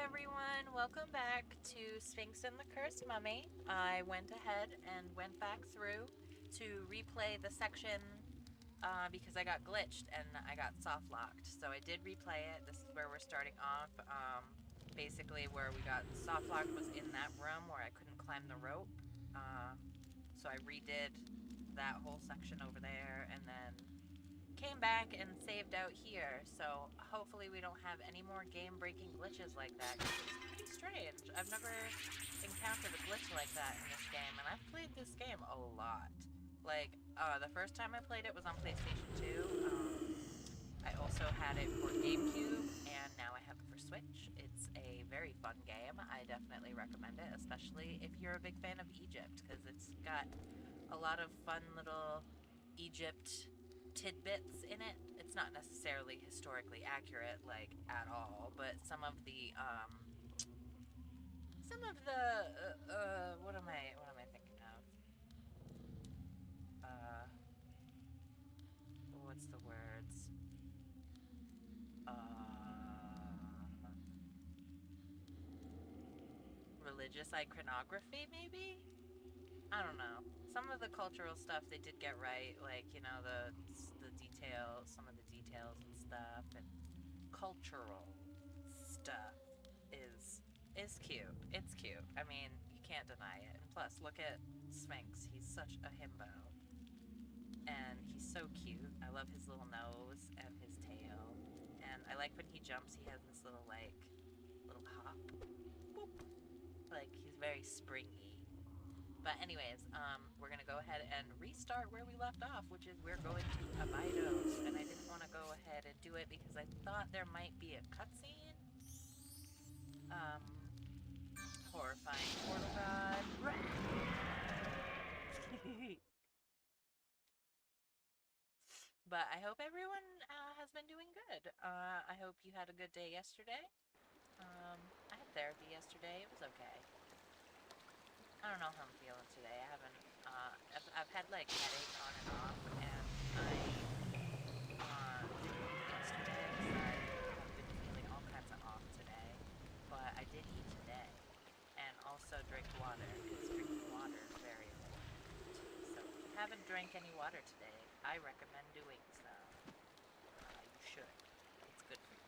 everyone, welcome back to Sphinx and the Cursed Mummy. I went ahead and went back through to replay the section because I got glitched and I got soft locked. So I did replay it. This is where we're starting off. Basically where we got soft locked was in that room where I couldn't climb the rope. So I redid that whole section over there and then came back and saved out here, so hopefully we don't have any more game-breaking glitches like that, because it was pretty strange. I've never encountered a glitch like that in this game, and I've played this game a lot. Like, the first time I played it was on PlayStation 2. I also had it for GameCube, and now I have it for Switch. It's a very fun game. I definitely recommend it, especially if you're a big fan of Egypt, because it's got a lot of fun little Egypt tidbits in it. It's not necessarily historically accurate, like, at all, but some of the what am I thinking of? What's the words? Religious iconography, maybe? I don't know. Some of the cultural stuff they did get right, like, you know, the detail, some of the details and stuff, and cultural stuff is is cute. It's cute. I mean, you can't deny it. And plus, look at Sphinx. He's such a himbo. And he's so cute. I love his little nose and his tail. And I like when he jumps, he has this little, like, little hop. Boop. Like, he's very springy. But anyways, we're gonna go ahead and restart where we left off, which is we're going to Abydos, and I didn't want to go ahead and do it because I thought there might be a cutscene. Horrifying portal god. But I hope everyone has been doing good. I hope you had a good day yesterday. I had therapy yesterday. It was okay. I don't know how I'm feeling today. I haven't, I've had like headache on and off, and didn't eat yesterday, so I have been feeling all kinds of off today. But I did eat today, and also drink water, because drinking water is very important. So if you haven't drank any water today, I recommend doing so. You should. It's good for you.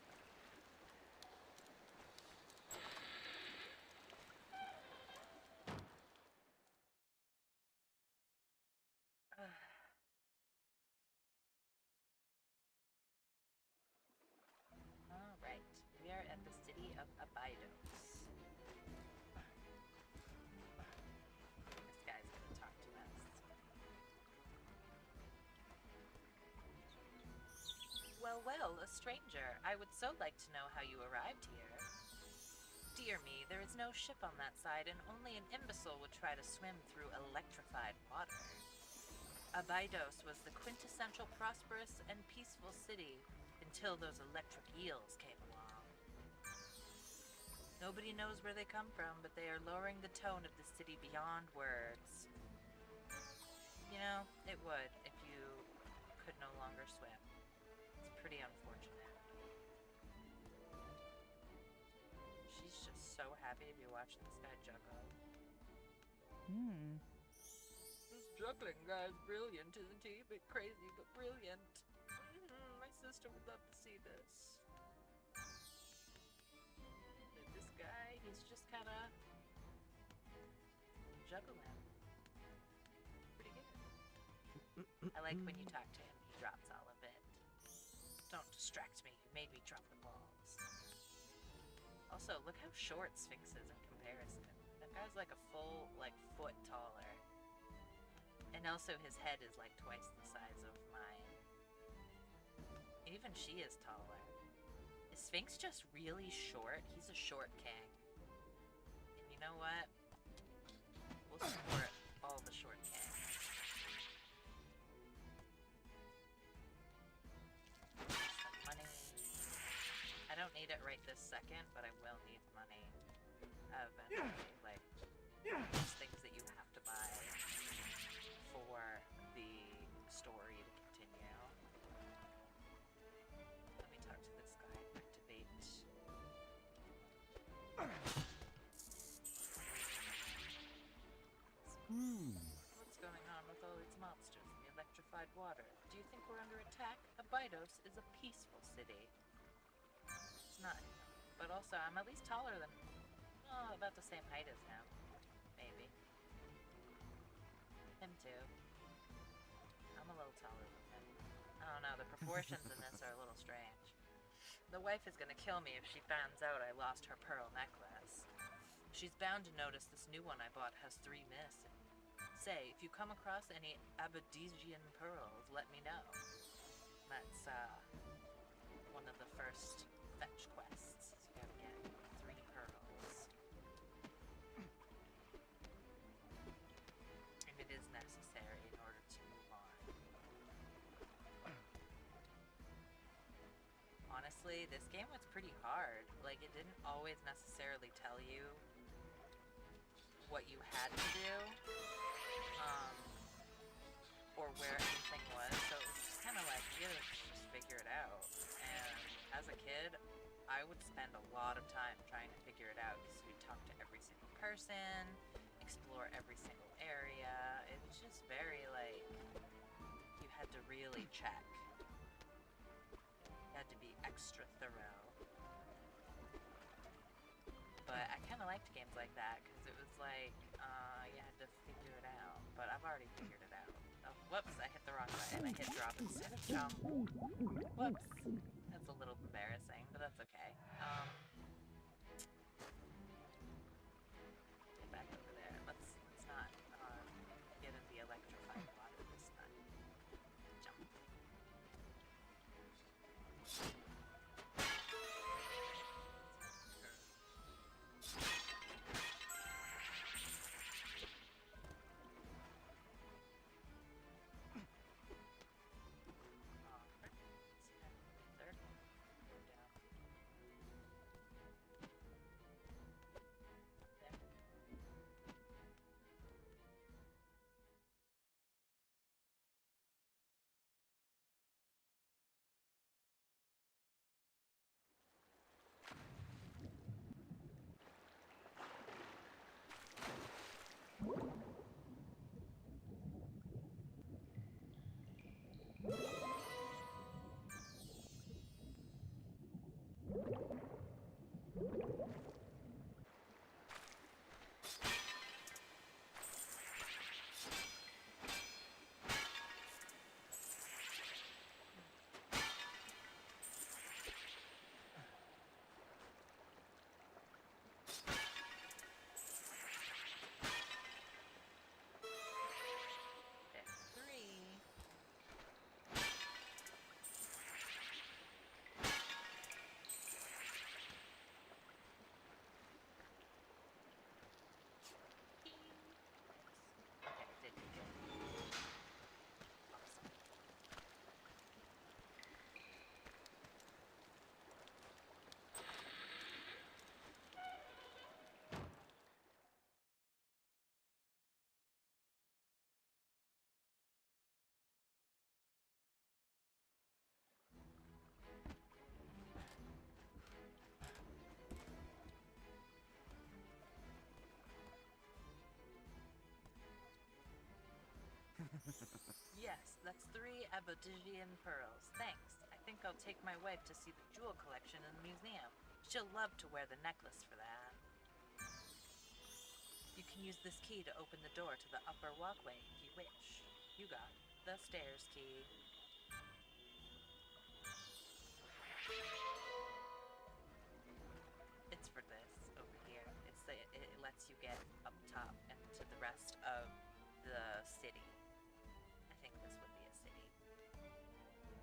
Alright, we are at the city of Abydos. This guy's gonna talk to us. Well, well, a stranger. I would so like to know how you arrived here. Dear me, there is no ship on that side, and only an imbecile would try to swim through electrified water. Abydos was the quintessential prosperous and peaceful city until those electric eels came along. Nobody knows where they come from, but they are lowering the tone of the city beyond words. You know, it would if you could no longer swim. It's pretty unfortunate. She's just so happy to be watching this guy juggle. This juggling guy is brilliant, isn't he? A bit crazy, but brilliant. My sister would love to see this. This guy, he's just kind of juggling. Pretty good. I like when you talk to him, he drops all of it. Don't distract me, you made me drop the balls. Also, look how short Sphinx is in comparison. That guy's like a full, like, foot taller. And also his head is like twice the size of mine. Even she is taller. Is Sphinx just really short? He's a short king. And you know what? We'll support all the short kings. Some money. I don't need it right this second, but I will need money. Eventually, like, those things that you have to buy for the story to continue. Let me talk to this guy. Activate This is a peaceful city. It's not, but also I'm at least taller than, oh, about the same height as him, maybe. Him too. I'm a little taller than him. I don't know, the proportions in this are a little strange. The wife is gonna kill me if she finds out I lost her pearl necklace. She's bound to notice this new one I bought has 3 missing. Say, if you come across any Aberdeensian pearls, let me know. That's, one of the first fetch quests. So you gotta get 3 pearls. And it is necessary in order to move on. Honestly, this game was pretty hard. Like, it didn't always necessarily tell you what you had to do, or where anything was, so it was just kind of like, you gotta just figure it out. And as a kid, I would spend a lot of time trying to figure it out, because you'd talk to every single person, explore every single area. It was just very, like, you had to really check. You had to be extra thorough. But I kind of liked games like that, because it was like, you had to figure it out. But I've already figured it out. Oh, whoops, I hit the wrong button. I hit drop instead of jump. Whoops. That's a little embarrassing, but that's okay. Get back over there. Let's not get in the electrified water this time. Jump. Yes, that's 3 Aberdeensian pearls. Thanks. I think I'll take my wife to see the jewel collection in the museum. She'll love to wear the necklace for that. You can use this key to open the door to the upper walkway if you wish. You got the stairs key. It's for this over here. It lets you get up top and to the rest of the city. I think this would be a city.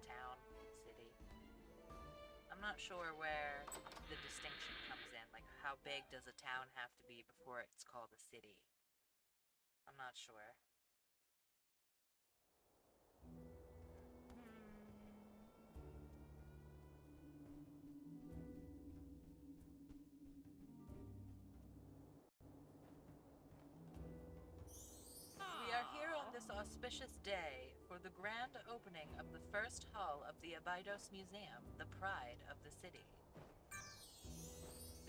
Town, city. I'm not sure where the distinction comes in. Like, how big does a town have to be before it's called a city? I'm not sure. We are here on this auspicious day for the grand opening of the first hall of the Abydos Museum, the pride of the city.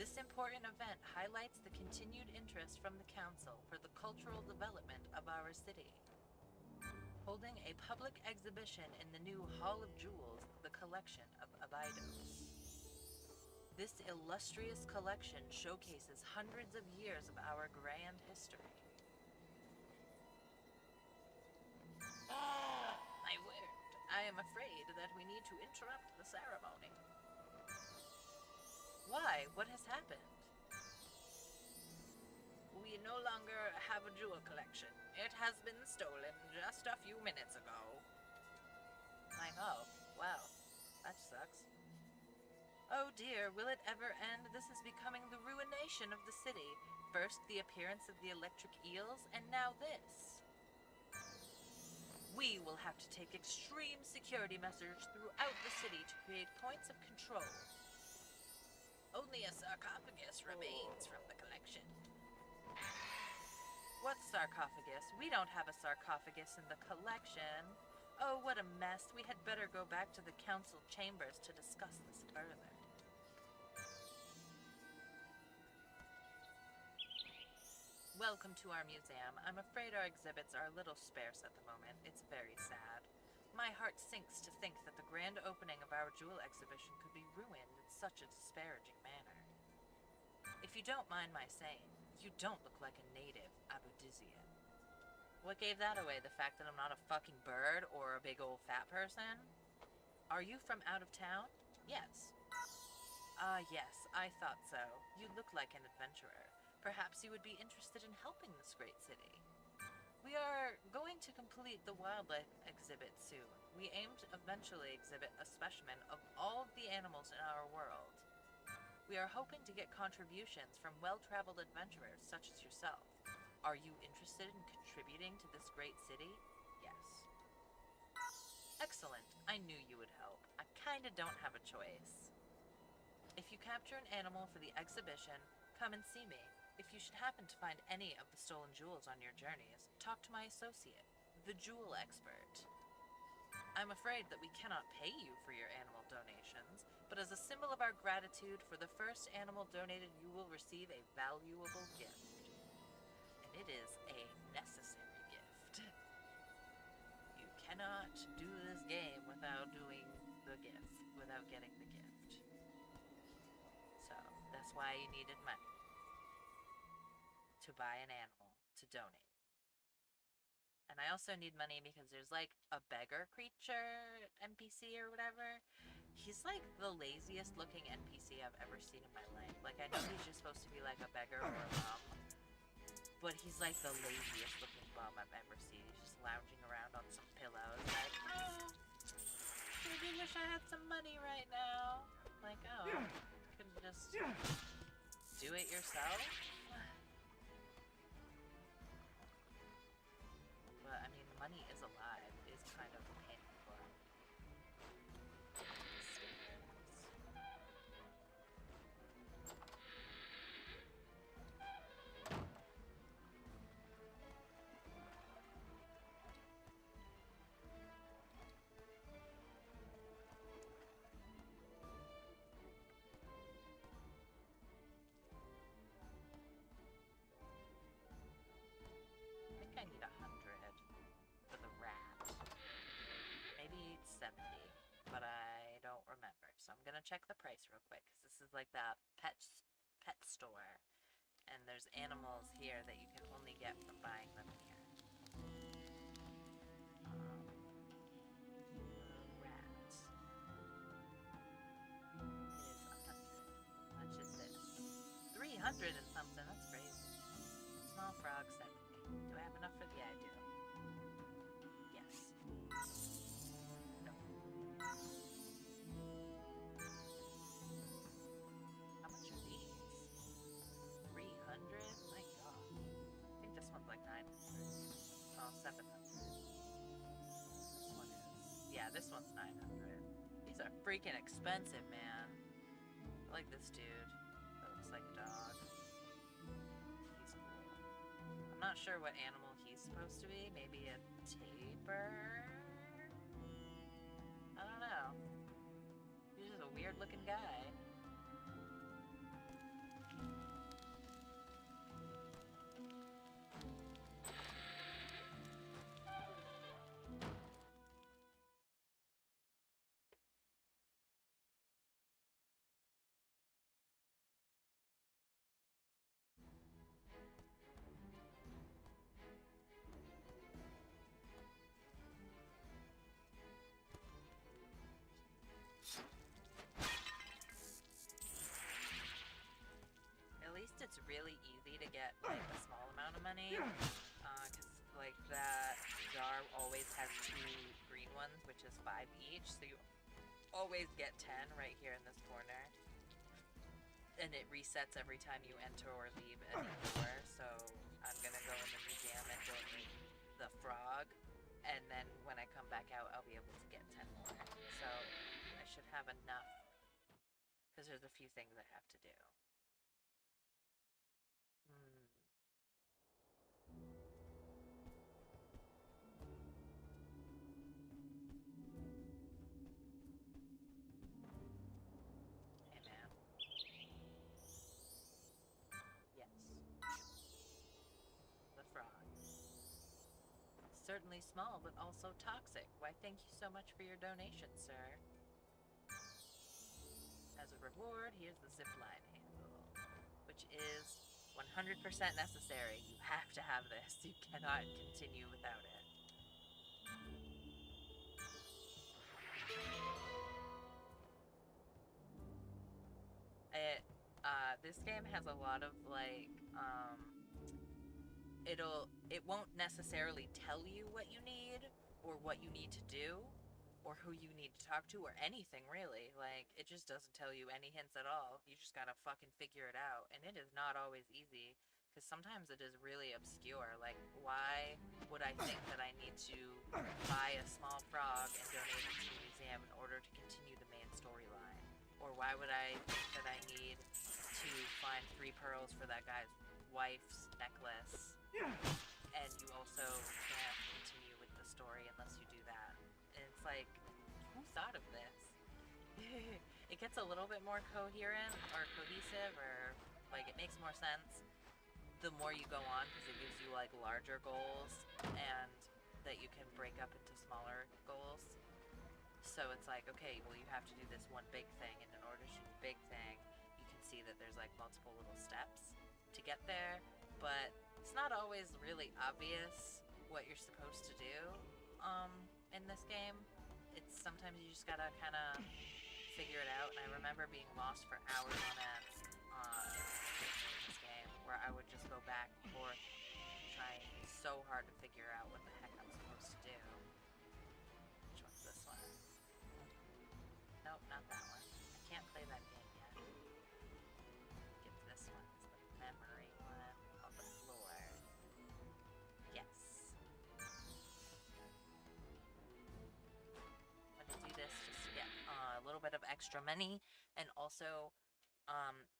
This important event highlights the continued interest from the Council for the cultural development of our city. holding a public exhibition in the new Hall of Jewels, the collection of Abydos. This illustrious collection showcases hundreds of years of our grand history. My word, I am afraid that we need to interrupt the ceremony. Why? What has happened? We no longer have a jewel collection. It has been stolen just a few minutes ago. Oh, wow. That sucks. Oh dear, will it ever end? This is becoming the ruination of the city. First the appearance of the electric eels, and now this. We will have to take extreme security measures throughout the city to create points of control. Only a sarcophagus remains from the collection. What sarcophagus? We don't have a sarcophagus in the collection. Oh, what a mess. We had better go back to the council chambers to discuss this further. Welcome to our museum. I'm afraid our exhibits are a little sparse at the moment. It's very sad. My heart sinks to think that the grand opening of our jewel exhibition could be ruined in such a disparaging manner. If you don't mind my saying, you don't look like a native Abyddosian. What gave that away? The fact that I'm not a fucking bird or a big old fat person? Are you from out of town? Yes. Yes, I thought so. You look like an adventurer. Perhaps you would be interested in helping this great city. We are going to complete the wildlife exhibit soon. We aim to eventually exhibit a specimen of all of the animals in our world. We are hoping to get contributions from well-traveled adventurers such as yourself. Are you interested in contributing to this great city? Yes. Excellent. I knew you would help. I kinda don't have a choice. If you capture an animal for the exhibition, come and see me. If you should happen to find any of the stolen jewels on your journeys, talk to my associate, the jewel expert. I'm afraid that we cannot pay you for your animal donations, but as a symbol of our gratitude for the first animal donated, you will receive a valuable gift. And it is a necessary gift. You cannot do this game without doing the gift, without getting the gift. So, that's why you needed money. To buy an animal, to donate. And I also need money because there's like a beggar creature NPC or whatever. He's like the laziest looking NPC I've ever seen in my life. Like, I know he's just supposed to be like a beggar or a bum, but he's like the laziest looking bum I've ever seen. He's just lounging around on some pillows like, oh, I really wish I had some money right now. Like, oh, couldn't just do it yourself? But, I mean, money is alive. It is kind of a pain in the butt. I think I need 100 for the rat. Maybe 70, but I don't remember. So I'm gonna check the price real quick, because this is like the pet store. And there's animals here that you can only get from buying them here. Rat. Is 100. How much is this? 300 and something, that's crazy. Small frog 70. Do I have enough for the I do? Yes. No. How much are these? 300? My god. I think this one's like 900. Oh, 700. This one is... Yeah, this one's 900. These are freaking expensive, man. I like this dude. That looks like a dog. He's cool. I'm not sure what animal he's supposed to be. Maybe a tapir? I don't know. He's just a weird looking guy. really easy to get like a small amount of money, because like that jar always has 2 green ones, which is 5 each, so you always get 10 right here in this corner. And it resets every time you enter or leave any door, so I'm gonna go in the museum and donate the frog, and then when I come back out, I'll be able to get 10 more. So I should have enough, because there's a few things I have to do. Hey man. Yes. The frog. Certainly small, but also toxic. Why, thank you so much for your donation, sir. As a reward, here's the zipline handle, which is 100% necessary. You have to have this. You cannot continue without it. It, this game has a lot of, like, it won't necessarily tell you what you need, or what you need to do, or who you need to talk to, or anything, really. Like, it just doesn't tell you any hints at all. You just gotta fucking figure it out, and it is not always easy, because sometimes it is really obscure. Like, why would I think that I need to buy a small frog and donate it to a museum in order to continue the main storyline? Or why would I think that I need to find 3 pearls for that guy's wife's necklace, and you also can't continue with the story unless you do that? And it's like, who thought of this? It gets a little bit more coherent or cohesive, or like it makes more sense the more you go on, because it gives you like larger goals and that you can break up into smaller goals. So it's like, okay, well, you have to do this one big thing, and in order to do the big thing, you can see that there's like multiple little steps to get there, but it's not always really obvious what you're supposed to do in this game. It's sometimes you just gotta kind of figure it out, and I remember being lost for hours on end in this game, where I would just go back and forth trying so hard to figure out what the heck I'm supposed to do. Which one's this one? Nope, not that one. I can't play that game yet. It's this one. It's the memory one on the floor. Yes. I'm gonna do this just to get a little bit of extra money, and also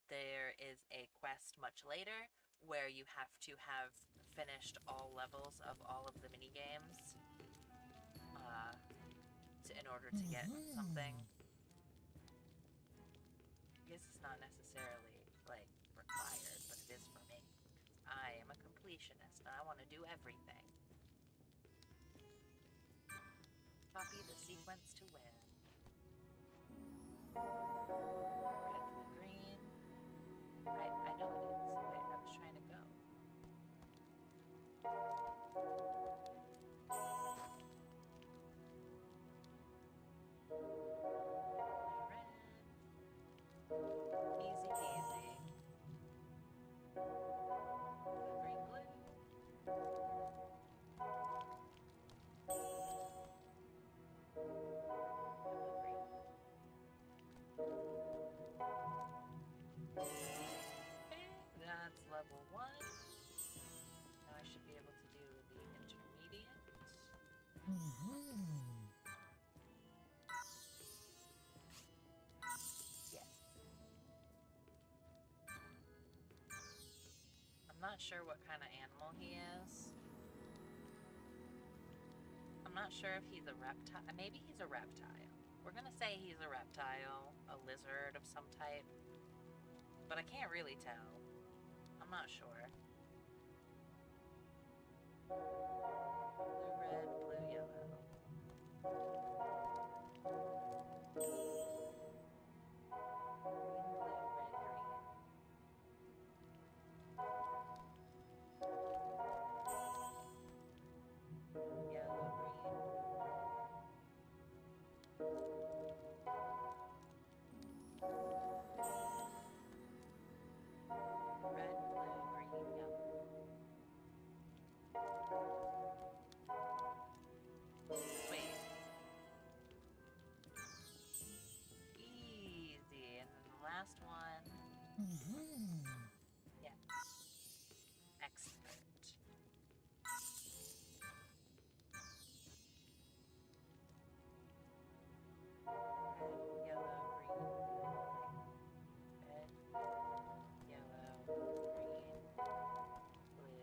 there is a quest much later where you have to have finished all levels of all of the mini games in order to get something. I guess it's not necessarily like required, but it is for me. I am a completionist and I want to do everything. Copy the sequence to win. Red, blue, green. Right, I know it is. Wait, I was trying to go. Red. Easy peasy. Blue, green, blue. That's level 1. Now I should be able to do the intermediate. Yes. I'm not sure what kind of animal he is. I'm not sure if he's a reptile. Maybe he's a reptile. We're gonna say he's a reptile, a lizard of some type. But I can't really tell. I'm not sure. Blue, red, blue, yellow. Green, blue, red, green. Yellow, green. Red, blue. last one. Yeah. Expert. Red, yellow, green. Yellow, blue,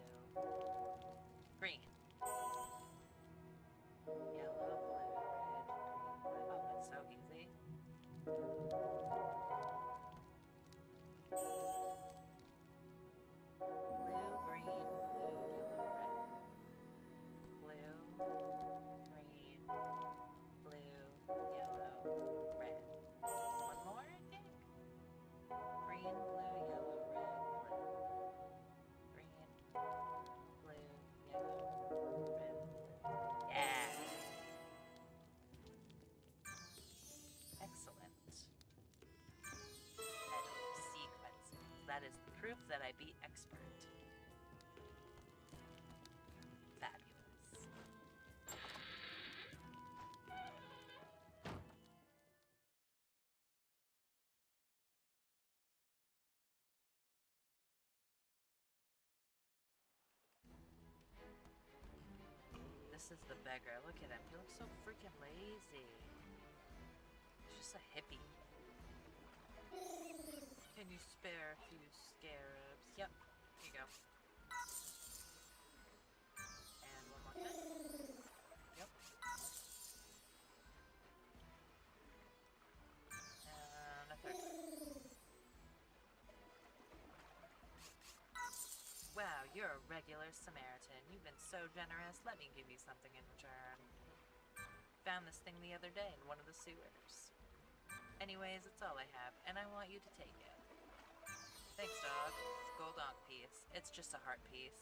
red, green, blue. Oh, it's so easy. Blue, green, blue, yellow, red. Blue, green, blue, yellow, red. One more, I think? Green, blue, yellow, red, blue. Green, blue, yellow, red, blue. Yeah! Excellent. Editing sequences. That is the proof that I beat expert. Fabulous. This is the beggar. Look at him. He looks so freaking lazy. He's just a hippie. Can you spare a few scarabs? Yep. Here you go. And one more thing. Yep. And a third. Wow, you're a regular Samaritan. You've been so generous. Let me give you something in return. Found this thing the other day in one of the sewers. Anyways, it's all I have, and I want you to take it. Thanks, dog. It's a gold ankh piece. It's just a heart piece.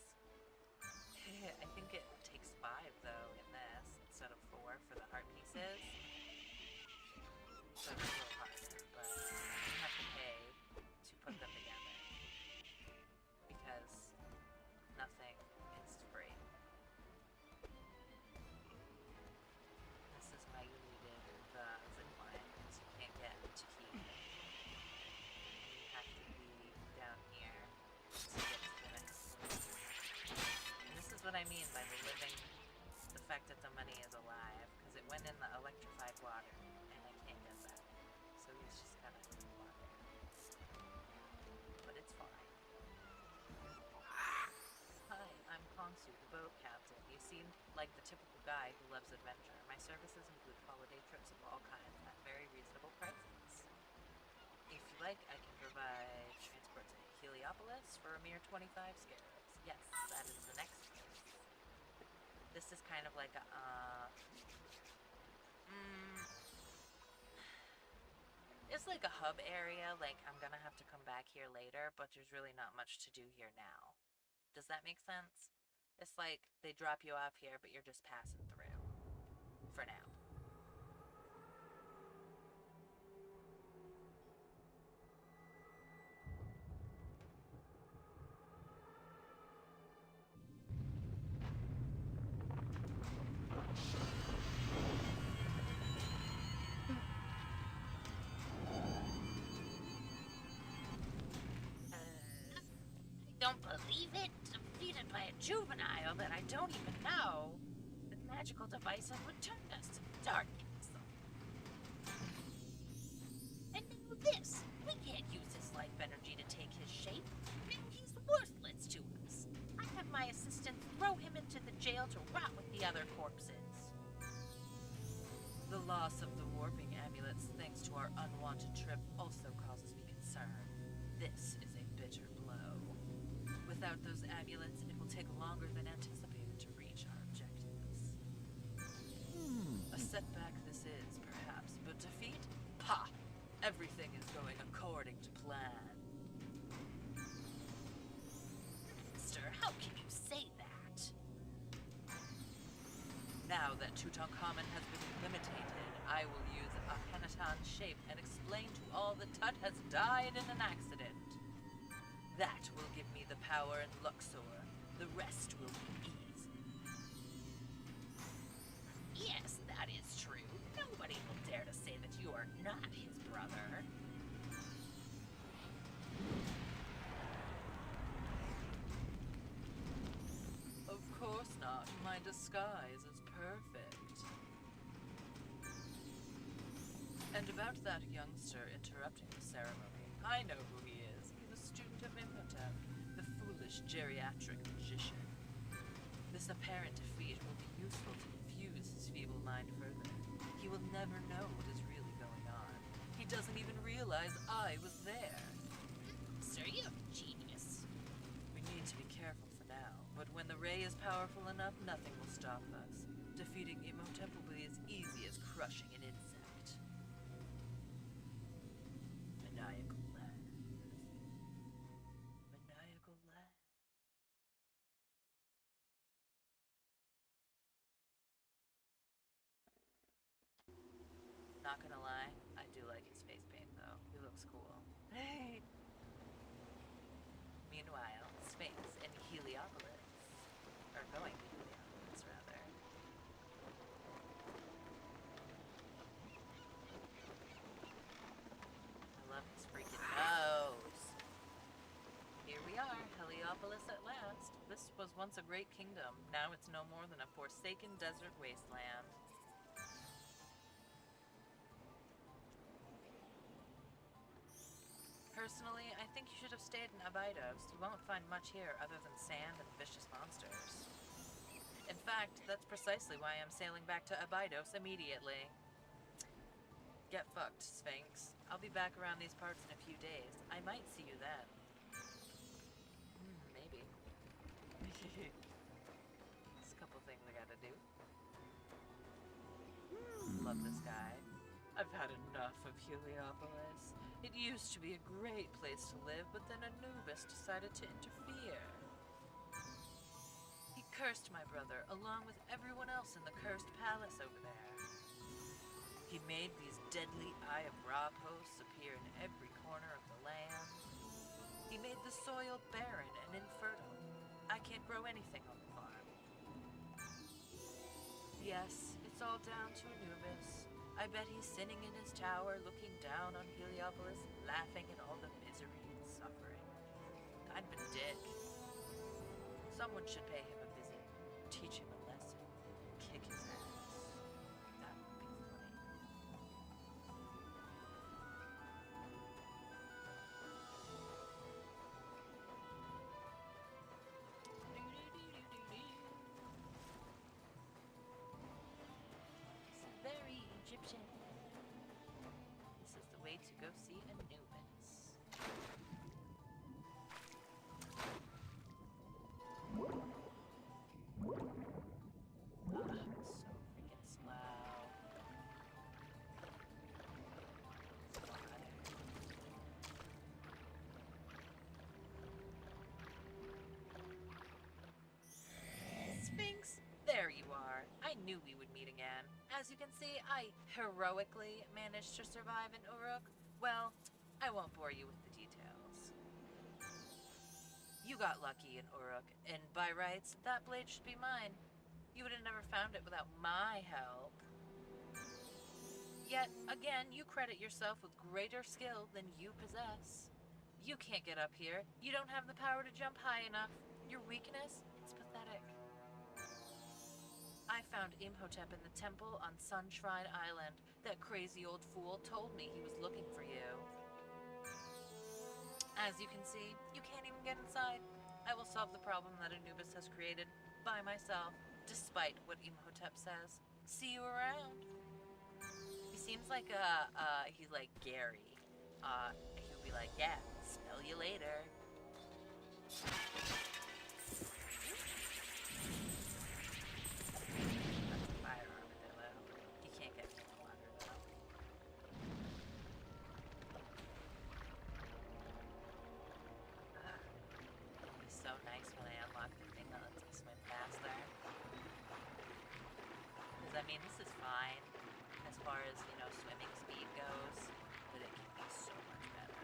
I think it takes 5, though, in this, instead of 4 for the heart pieces. So it's a little harder, but you have to pay to put them together. Because nothing is free. This is why you needed the zipline, because you can't get to keep. You have to be down here to get to the next one. And this is what I mean by the living, the fact that the money is alive, because it went in the electrified water, and I can't get that. So he's just kind of in the water. But it's fine. Hi, I'm Kongsu, the boat captain. You seem like the typical guy who loves adventure. My services include holiday trips of all kinds at very reasonable prices. If you like, I can provide transport to Heliopolis for a mere 25 scarabs. Yes, that is the next place. This is kind of like a, it's like a hub area, like I'm gonna have to come back here later, but there's really not much to do here now. Does that make sense? It's like they drop you off here, but you're just passing through. For now. Don't believe it? Defeated by a juvenile that I don't even know. The magical device has returned us to the dark castle. And now this. We can't use his life energy to take his shape. Now he's worthless to us. I have my assistant throw him into the jail to rot with the other corpses. The loss of the warping amulets thanks to our unwanted trip also causes me concern. This is a bitter blow. Without those amulets, it will take longer than anticipated to reach our objectives. A setback this is, perhaps, but defeat? Pah! Everything is going according to plan. Master, how can you say that? Now that Tutankhamun has been eliminated, I will use Akhenaton's shape and explain to all that Tut has died in an accident. That will give me the power in Luxor. The rest will be easy. Yes, that is true. Nobody will dare to say that you are not his brother. my disguise is perfect. And about that youngster interrupting the ceremony, I know who he is. He's a student of Imhotep, the foolish geriatric magician. This apparent defeat will be useful to confuse his feeble mind further. He will never know what is really going on. He doesn't even realize I was there. Sir, you're a genius. We need to be careful for now, but when the ray is powerful enough, nothing will stop us. Defeating Imhotep will be as easy as crushing an insect. Maniacal laugh. Maniacal laugh. Not gonna lie, I do like his face paint though. He looks cool. Hey! Meanwhile, Sphinx and Heliopolis are going to Heliopolis, rather. I love his freaking nose. Here we are, Heliopolis at last. This was once a great kingdom. Now it's no more than a forsaken desert wasteland. Personally, I think you should have stayed in Abydos. You won't find much here other than sand and vicious monsters. In fact, that's precisely why I'm sailing back to Abydos immediately. Get fucked, Sphinx. I'll be back around these parts in a few days. I might see you then. Maybe. There's a couple things I gotta do. Love this guy. I've had enough of Heliopolis. It used to be a great place to live, but then Anubis decided to interfere. He cursed my brother, along with everyone else in the cursed palace over there. He made these deadly Eye of Ra posts appear in every corner of the land. He made the soil barren and infertile. I can't grow anything on the farm. Yes, it's all down to Anubis. I bet he's sitting in his tower looking down on Heliopolis, laughing at all the misery and suffering. Kind of a dick. Someone should pay him a visit, teach him a lesson, kick his ass. That would be funny. It's very Egyptian. This is the way to go see Anubis. Ugh, it's so freaking slow. Sphinx, there you are. I knew we would meet again. As you can see, I heroically managed to survive in Uruk. Well, I won't bore you with the details. You got lucky in Uruk, and by rights, that blade should be mine. You would have never found it without my help. Yet, again, you credit yourself with greater skill than you possess. You can't get up here. You don't have the power to jump high enough. Your weakness, it's pathetic. I found Imhotep in the temple on Sun Shrine Island. That crazy old fool told me he was looking for you. As you can see, you can't even get inside. I will solve the problem that Anubis has created by myself, despite what Imhotep says. See you around. He seems like he's like Gary. He'll be like, yeah, smell you later. I mean, this is fine as far as, you know, swimming speed goes, but it can be so much better.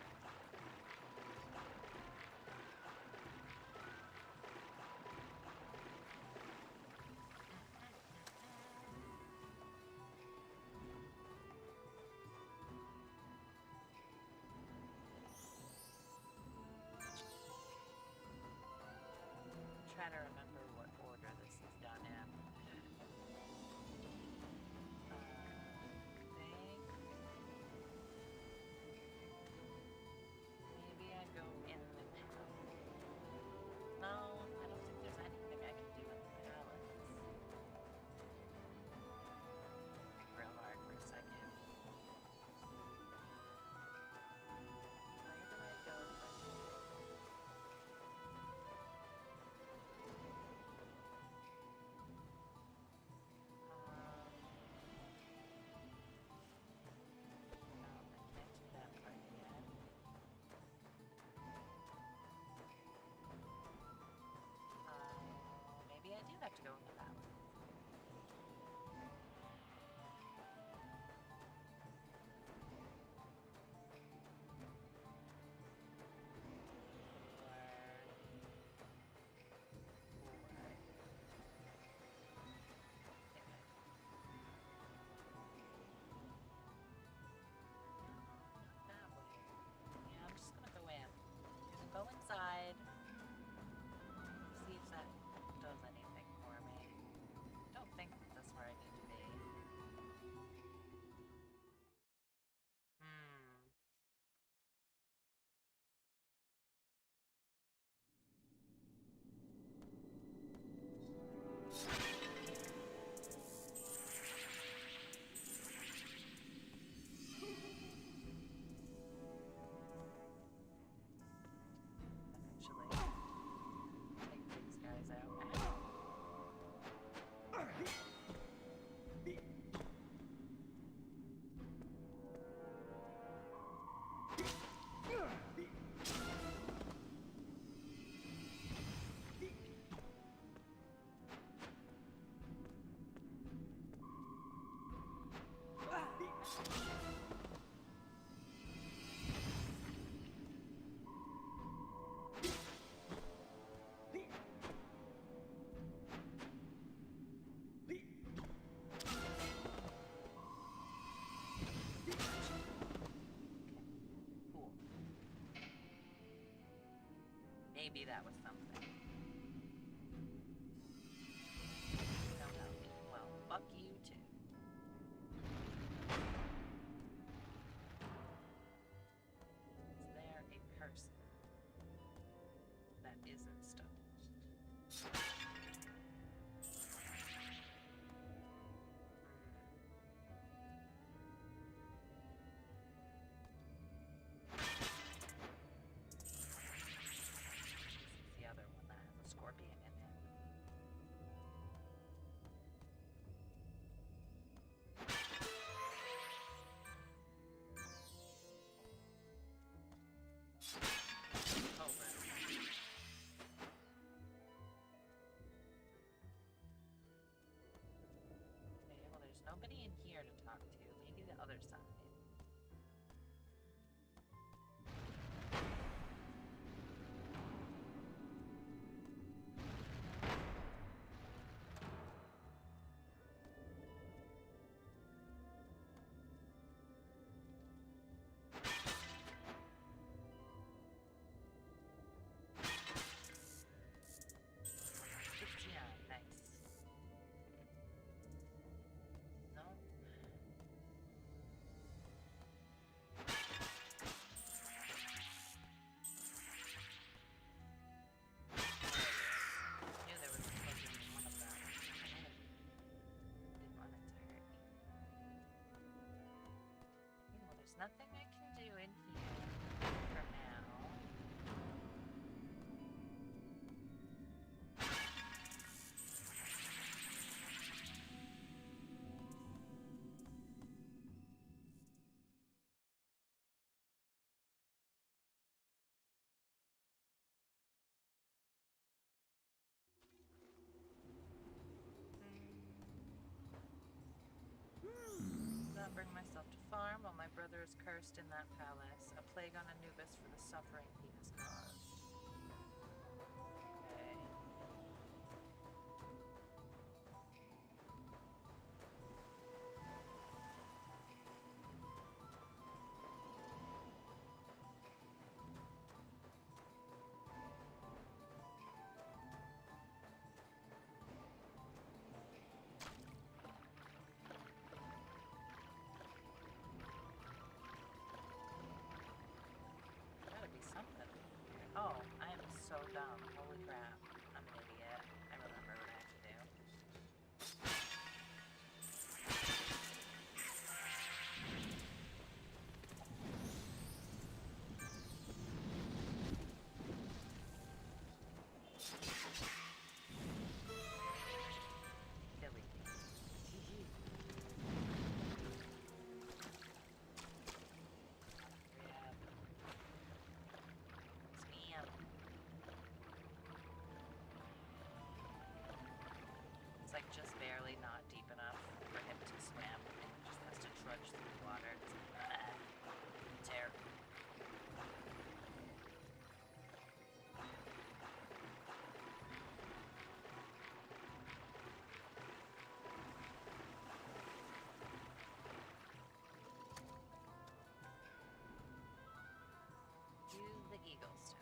Cool. Maybe that was something. No, no. Well, fuck you too. Is there a person that isn't stoned? This is the other one that has a scorpion in it. Oh, right. Okay, well, there's nobody in here to talk to. Maybe the other side. Yeah, nice. No? I knew there was supposed to be one of them. Didn't want it to hurt me. Okay, well, there's nothing I can do in here for now. Not bring myself to farm while my brother is cursed in that palace. A plague on Anubis for the suffering he has caused. Okay. Gotta be something here. Oh, I am so dumb. Holy crap. I'm an idiot. I remember what I have to do. Silly. Grab. Spam. It's like just barely not deep enough for him to swim, and he just has to trudge through the water. It's terrible. Use the eagle stone.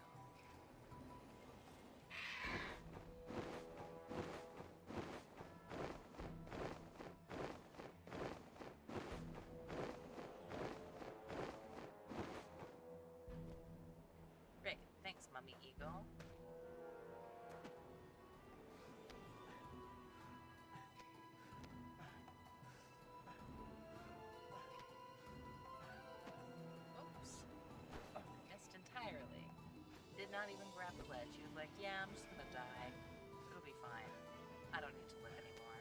Great, thanks, Mummy Eagle. Oops. Missed entirely. Did not even grab the ledge. He was like, yeah, I'm just gonna die. It'll be fine. I don't need to live anymore.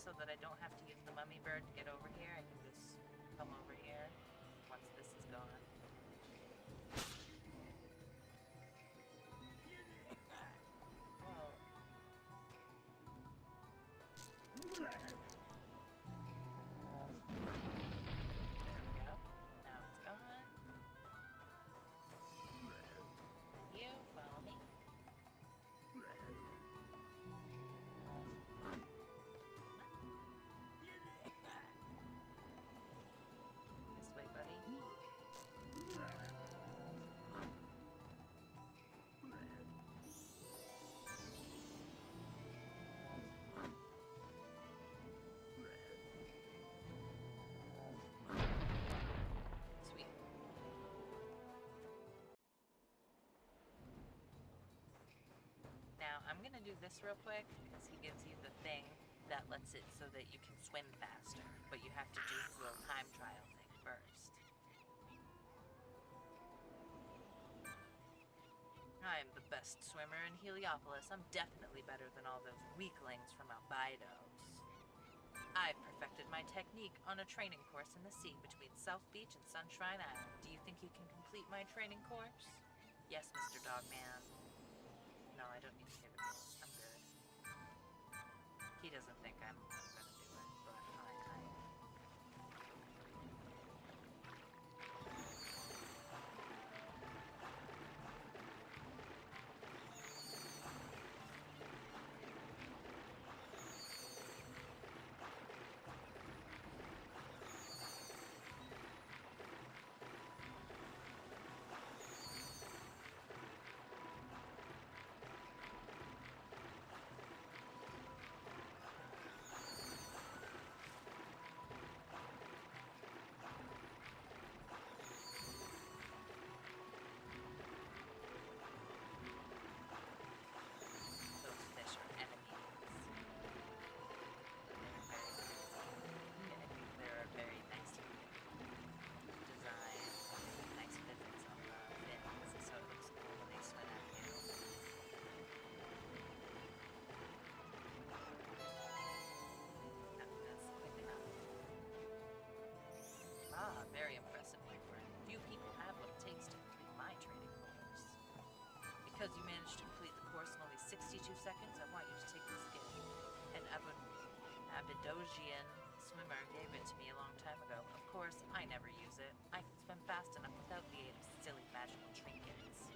so that I don't have to use the mummy bird to get over here. I can just come over here once this is gone. Whoa. There we go. Now it's gone. You follow me. This way, buddy. Sweet. Now, I'm gonna do this real quick, because he gives you the thing that lets it so that you can swim faster, but you have to do his little time trial thing first. I'm the best swimmer in Heliopolis. I'm definitely better than all those weaklings from Albidos. I've perfected my technique on a training course in the sea between South Beach and Sunshine Island. Do you think you can complete my training course? Yes, Mr. Dogman. No, I don't need to hear the rules. I'm good. He doesn't think I'm gonna do it, but I am. Those fish are enemies. They're a very nice design, nice physics on the fins, so it looks cool when they swim at you. That's quick enough. Ah, very impressive, my friend. Few people have what it takes to complete my training course. Because you managed to complete the course in only 62 seconds, I want you to take this gift. An Abidosian swimmer gave it to me a long time ago. Of course, I never use it. I can swim fast enough without the aid of silly magical trinkets.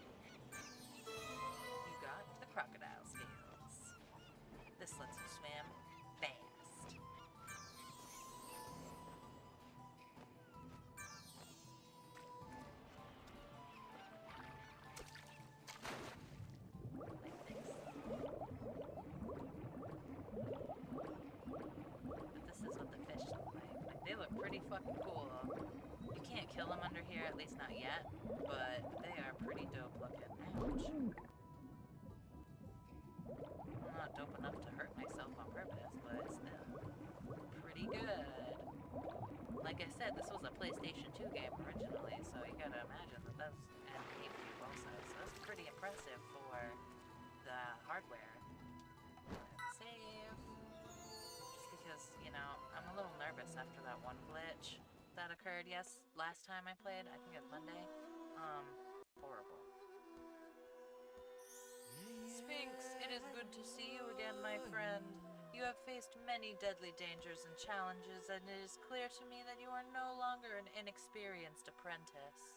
You got the crocodile scales. This lets you swim fast. Like this. But this is what the fish look like. Like, they look pretty fucking cool. You can't kill them under here, at least not yet, but they are pretty dope looking. Ouch. I'm not dope enough to hurt myself on purpose, but still. Pretty good. Like I said, this was a PlayStation 2 game originally, so you gotta imagine that that's, and GameCube also, so that's pretty impressive for the hardware. Save. Just because, you know, I'm a little nervous after that one glitch that occurred, yes, last time I played, I think it was Monday. Horrible. Sphinx, it is good to see you again, my friend. You have faced many deadly dangers and challenges, and it is clear to me that you are no longer an inexperienced apprentice.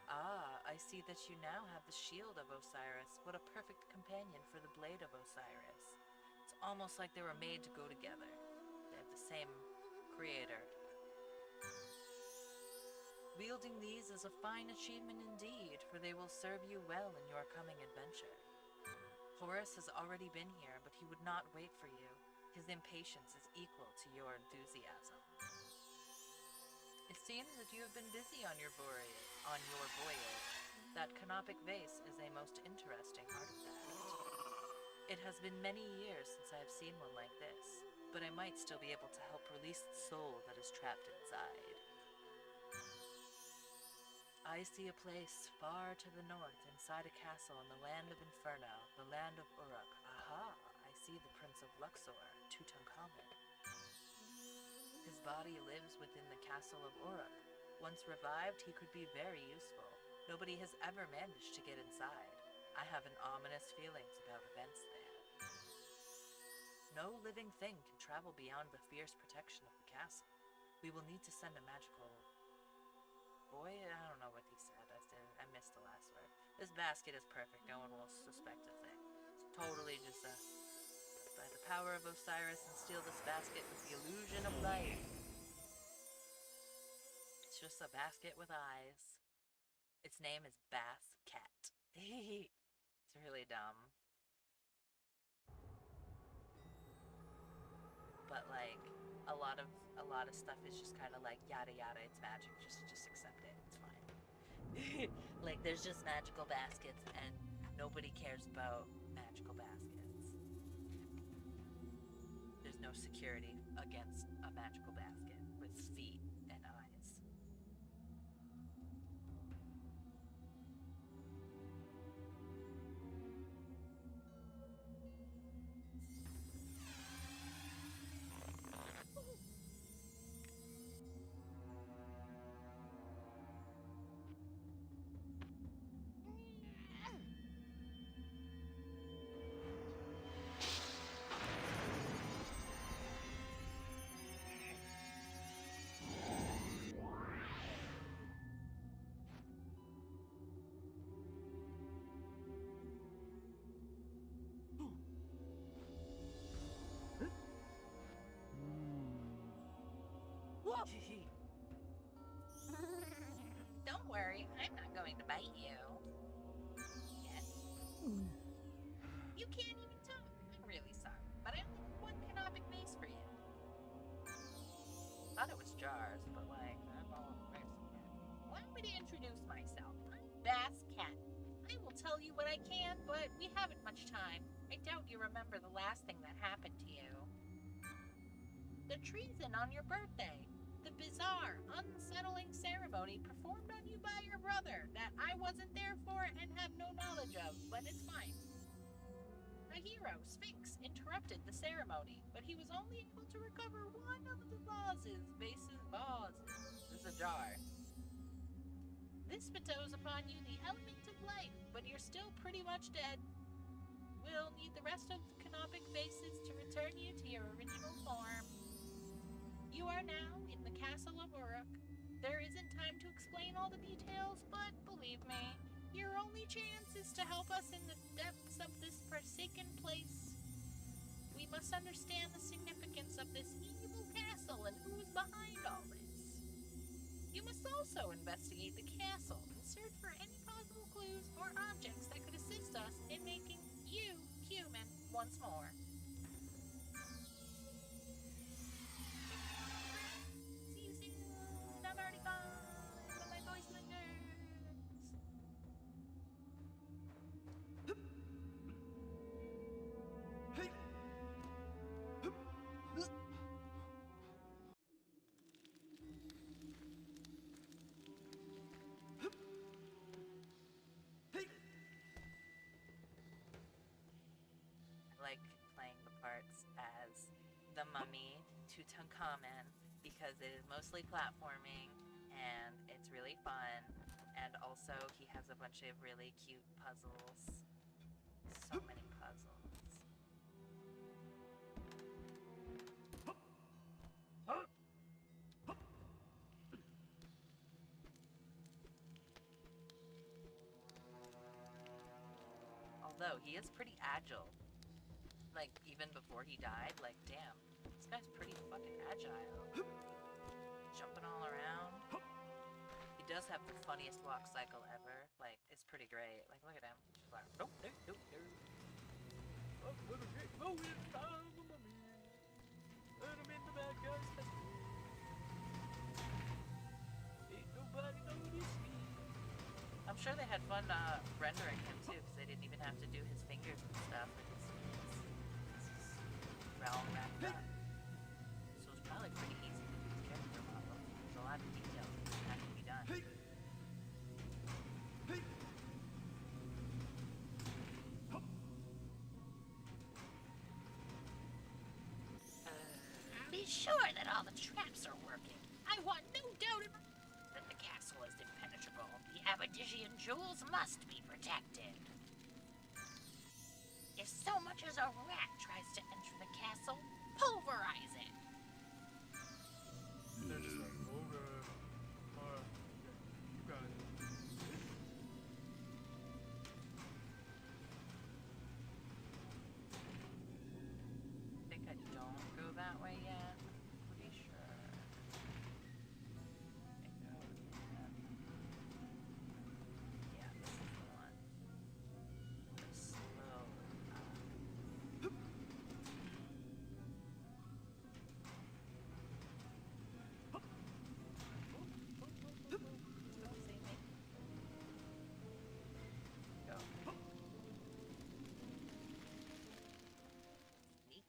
Ah, I see that you now have the shield of Osiris. What a perfect companion for the blade of Osiris. It's almost like they were made to go together. They have the same creator. Wielding these is a fine achievement indeed, for they will serve you well in your coming adventure. Horus has already been here, but he would not wait for you. His impatience is equal to your enthusiasm. It seems that you have been busy on your voyage. That canopic vase is a most interesting artifact. It has been many years since I have seen one like this, but I might still be able to help release the soul that is trapped inside. I see a place far to the north inside a castle in the land of Inferno, the land of Uruk. Aha, I see the Prince of Luxor, Tutankhamun. His body lives within the castle of Uruk. Once revived, he could be very useful. Nobody has ever managed to get inside. I have an ominous feelings about events there. No living thing can travel beyond the fierce protection of the castle. We will need to send a magical... boy, I don't know what he said. I missed the last word. This basket is perfect. No one will suspect a thing. It's totally just a... by the power of Osiris, instill this basket with the illusion of life. It's just a basket with eyes. Its name is Bass Cat. It's really dumb. But like a lot of stuff is just kind of like yada yada. It's magic. Just accept it. It's fine. Like there's just magical baskets, and nobody cares about magical baskets. There's no security against a magical basket with feet and eyes. Don't worry, I'm not going to bite you. Yes. You can't even talk. I'm really sorry, but I only have one canopic vase for you. Thought it was jars, but like, I don't know what the rest of it. Allow me to introduce myself. I'm Bass Cat. I will tell you what I can, but we haven't much time. I doubt you remember the last thing that happened to you. The treason on your birthday. The bizarre, unsettling ceremony performed on you by your brother that I wasn't there for and have no knowledge of, but it's fine. A hero, Sphinx, interrupted the ceremony, but he was only able to recover one of the vases. This is a jar. This bestows upon you the element of life, but you're still pretty much dead. We'll need the rest of the canopic vases to return you to your original form. You are now in the castle of Uruk. There isn't time to explain all the details, but believe me, your only chance is to help us in the depths of this forsaken place. We must understand the significance of this evil castle and who is behind all this. You must also investigate the castle and search for any possible clues or objects that could assist us in making you human once more. I've already gone, but my voice lingers. I like playing the parts as the mummy, Tutankhamun, because it is mostly platforming and it's really fun, and also he has a bunch of really cute puzzles. So many puzzles. Although he is pretty agile. Like even before he died, like damn, this guy's pretty fucking agile. Jumping all around. He does have the funniest walk cycle ever. Like, it's pretty great. Like, look at him. He's like, nope, nope, nope, nope. I'm gonna get going, I'm a mummy. And I'm in the bad guy's face. Ain't nobody notice me. I'm sure they had fun rendering him too, because they didn't even have to do his fingers and stuff. It's all wrapped up. So it's probably pretty easy to do his character model. There's a lot of details that have to be done. sure that all the traps are working. I want no doubt that the castle is impenetrable. The Aberdician jewels must be protected. If so much as a rat tries to enter the castle, pulverize it. They're just like, okay. Alright, you got it. I think I don't go that way yet. Pretty sure. I go again. Yeah, this is the one. Slow up. Don't see me. Go. Sneaky.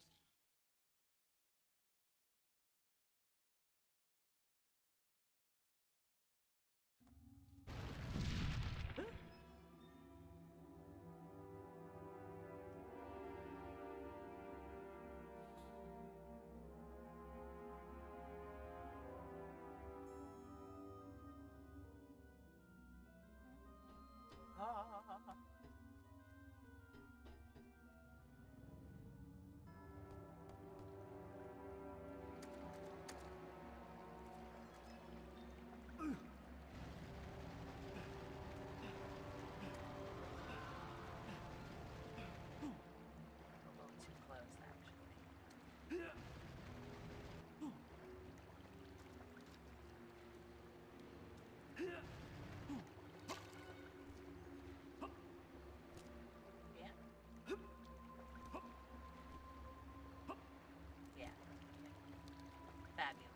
Ah. A little too close, actually. Yeah. Yeah. Fabulous.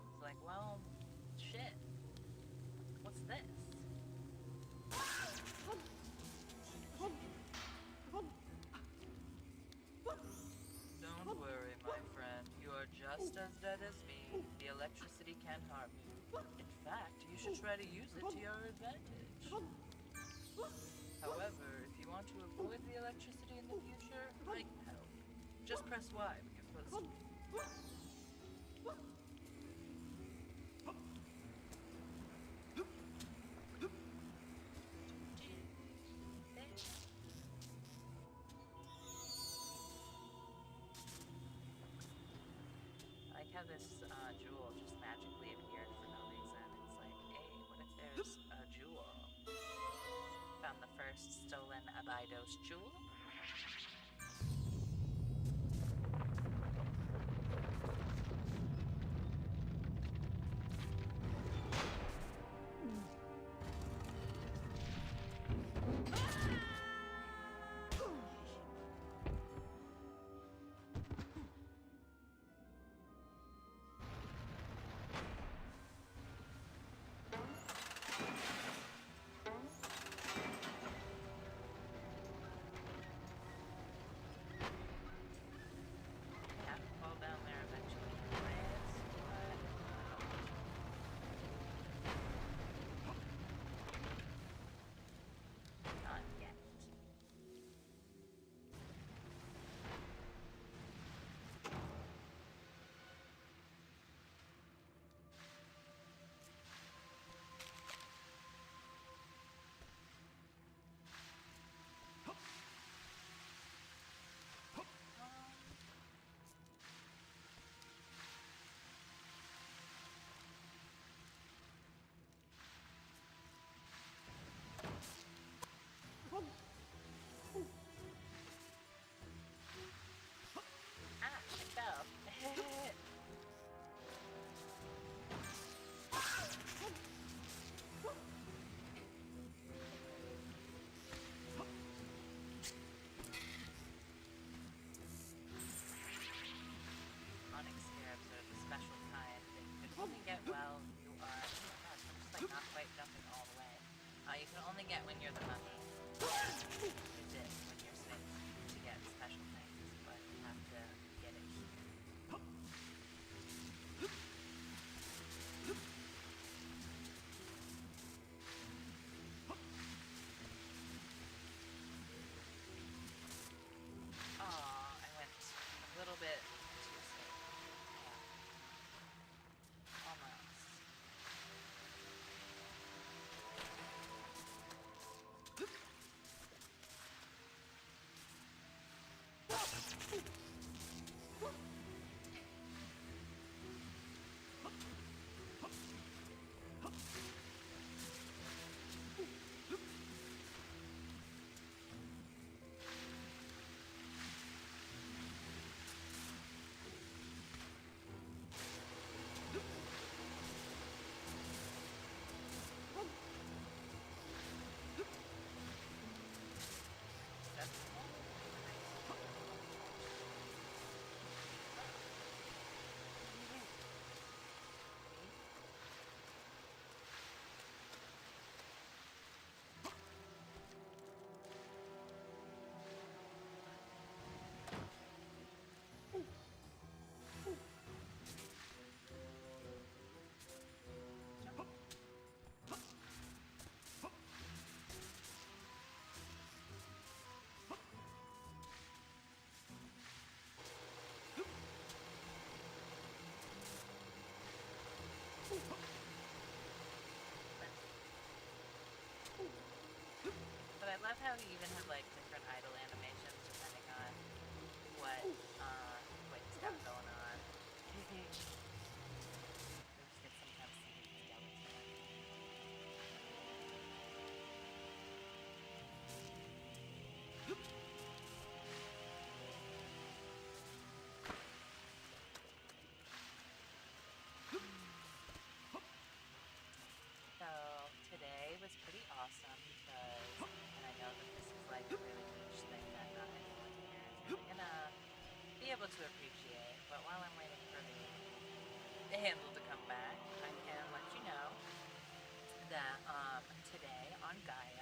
It's like, well, shit. What's this? Don't worry, my friend. You are just as dead as me. The electricity can't harm you. In fact, you should try to use it to your advantage. However, if you want to avoid the electricity in the future, I can help. Just press Y because I like how this jewel just magically appeared for no reason. It's like, hey, what if there's a jewel? Found the first stolen Abydos jewel. love how he even has like different idle animations depending on what he's got going on. I just get sometimes see the skeleton. So today was pretty awesome because, and I know that this is like a really niche thing that not anyone here is really gonna be able to appreciate. But while I'm waiting for the handle to come back, I can let you know that today on Gaia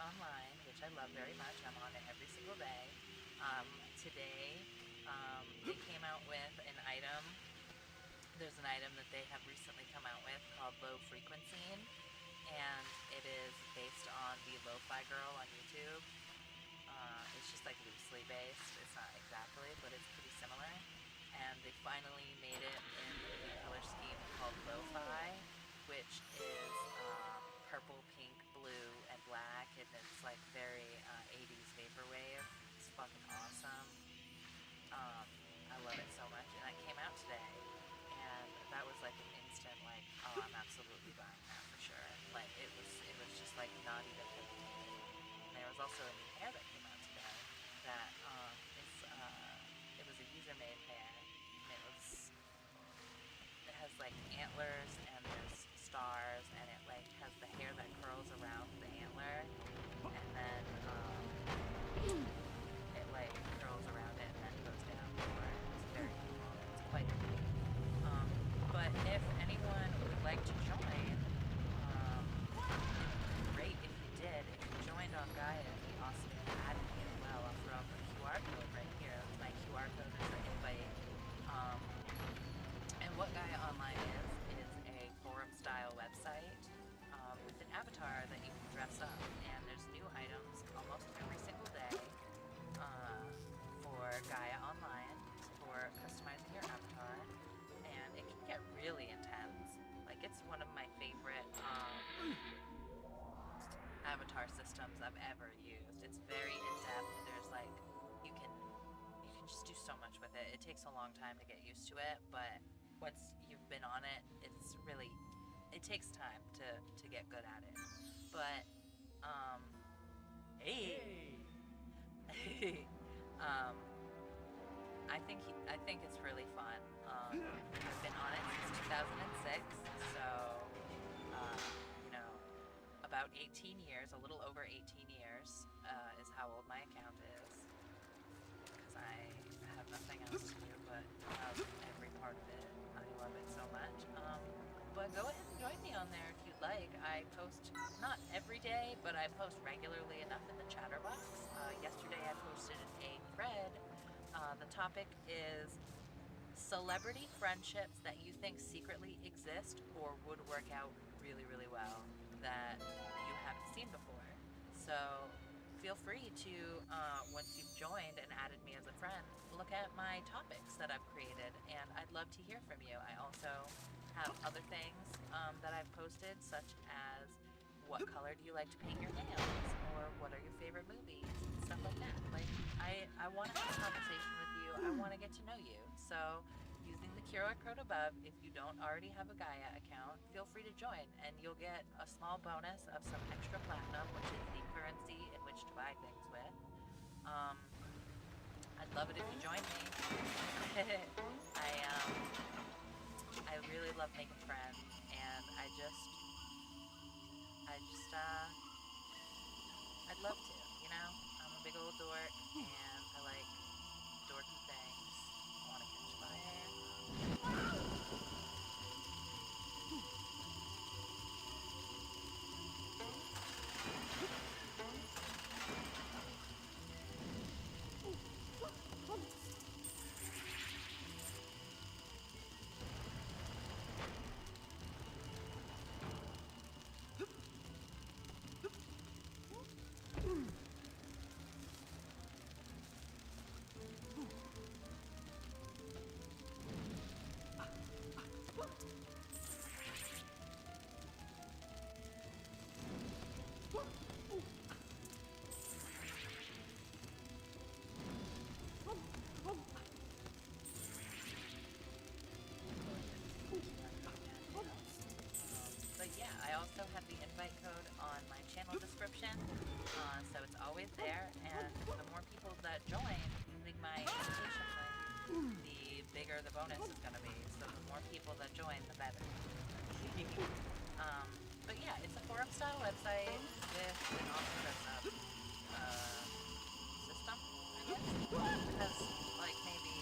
Online, which I love very much, I'm on it every single day. Today they came out with an item. There's an item that they have recently come out with called Low Frequency, and it is based on the Lo-Fi Girl on YouTube. It's just like loosely based. It's not exactly, but it's pretty similar. And they finally made it in the color scheme called Lo-Fi, which is purple, pink, blue, and black, and it's like very 80s vaporwave. It's fucking awesome. I love it so much, and it came out today, and that was like an instant like, oh, I'm absolutely buying that for sure. Like it was just like not even hesitating. And there was also a new hair that came out today that it was a user-made hair, and it has like antlers and there's stars, and it like has the hair that curls around the antler, and then it like curls around it and then goes down more. It's very cool. It's quite unique. But if anyone would like to join, it'd be great if you did. If you joined on Gaia, it'd be awesome if you added me as well. I'll throw up a QR code right here. My QR code is an invite. And what Gaia Online is a forum-style website with an avatar that you can dress up. And there's new items almost every single day for Gaia Online for customizing your avatar. And it can get really intense. Like it's one of my favorite avatar systems I've ever used. It's very in-depth. There's like you can just do so much with it. It takes a long time to get used to it, but once you've been on it, it takes time to get good at it. But hey. I think it's really fun. I've been on it since 2006, so about 18 years, a little over 18 years is how old my account is, because I have nothing else to do but love every part of it. I love it so much. But go ahead and join me on there if you'd like. I post not every day, but I post regularly enough in the chatterbox. Yesterday I posted a thread. The topic is celebrity friendships that you think secretly exist or would work out really, really well that you haven't seen before. So feel free to, once you've joined and added me as a friend, look at my topics that I've created, and I'd love to hear from you. I also have other things that I've posted, such as what color do you like to paint your nails, or what are your favorite movies, and stuff like that. Like, I want to have a conversation with you. I want to get to know you. So using the QR code above, if you don't already have a Gaia account, feel free to join, and you'll get a small bonus of some extra platinum, which is the currency in which to buy things with. I'd love it if you joined me. I really love making friends, and I'd love to, I'm a big old dork, and I like dorky things. I want to catch fire. bigger the bonus is going to be. So the more people that join, the better. But yeah, it's a forum style website with an awesome dress up system, I guess. It has like maybe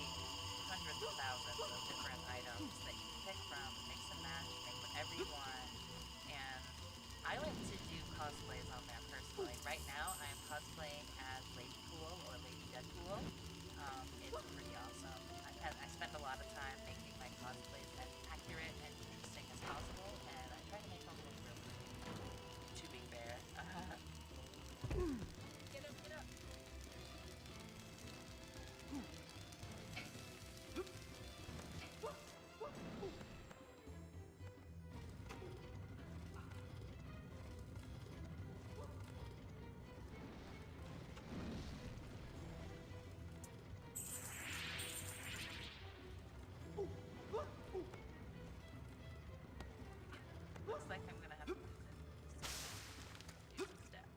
hundreds of thousands of different items that you can pick from, mix and match, make whatever you want. And I like to do cosplays on there personally. Right now, I am cosplaying as Lady Cool or Lady Deadpool. It's pretty awesome. I spend a lot of time making my cosplays as accurate and interesting as possible, and I try to make them look real pretty. To be fair. Get up, get up. Looks like I'm gonna have to use it. Use some step.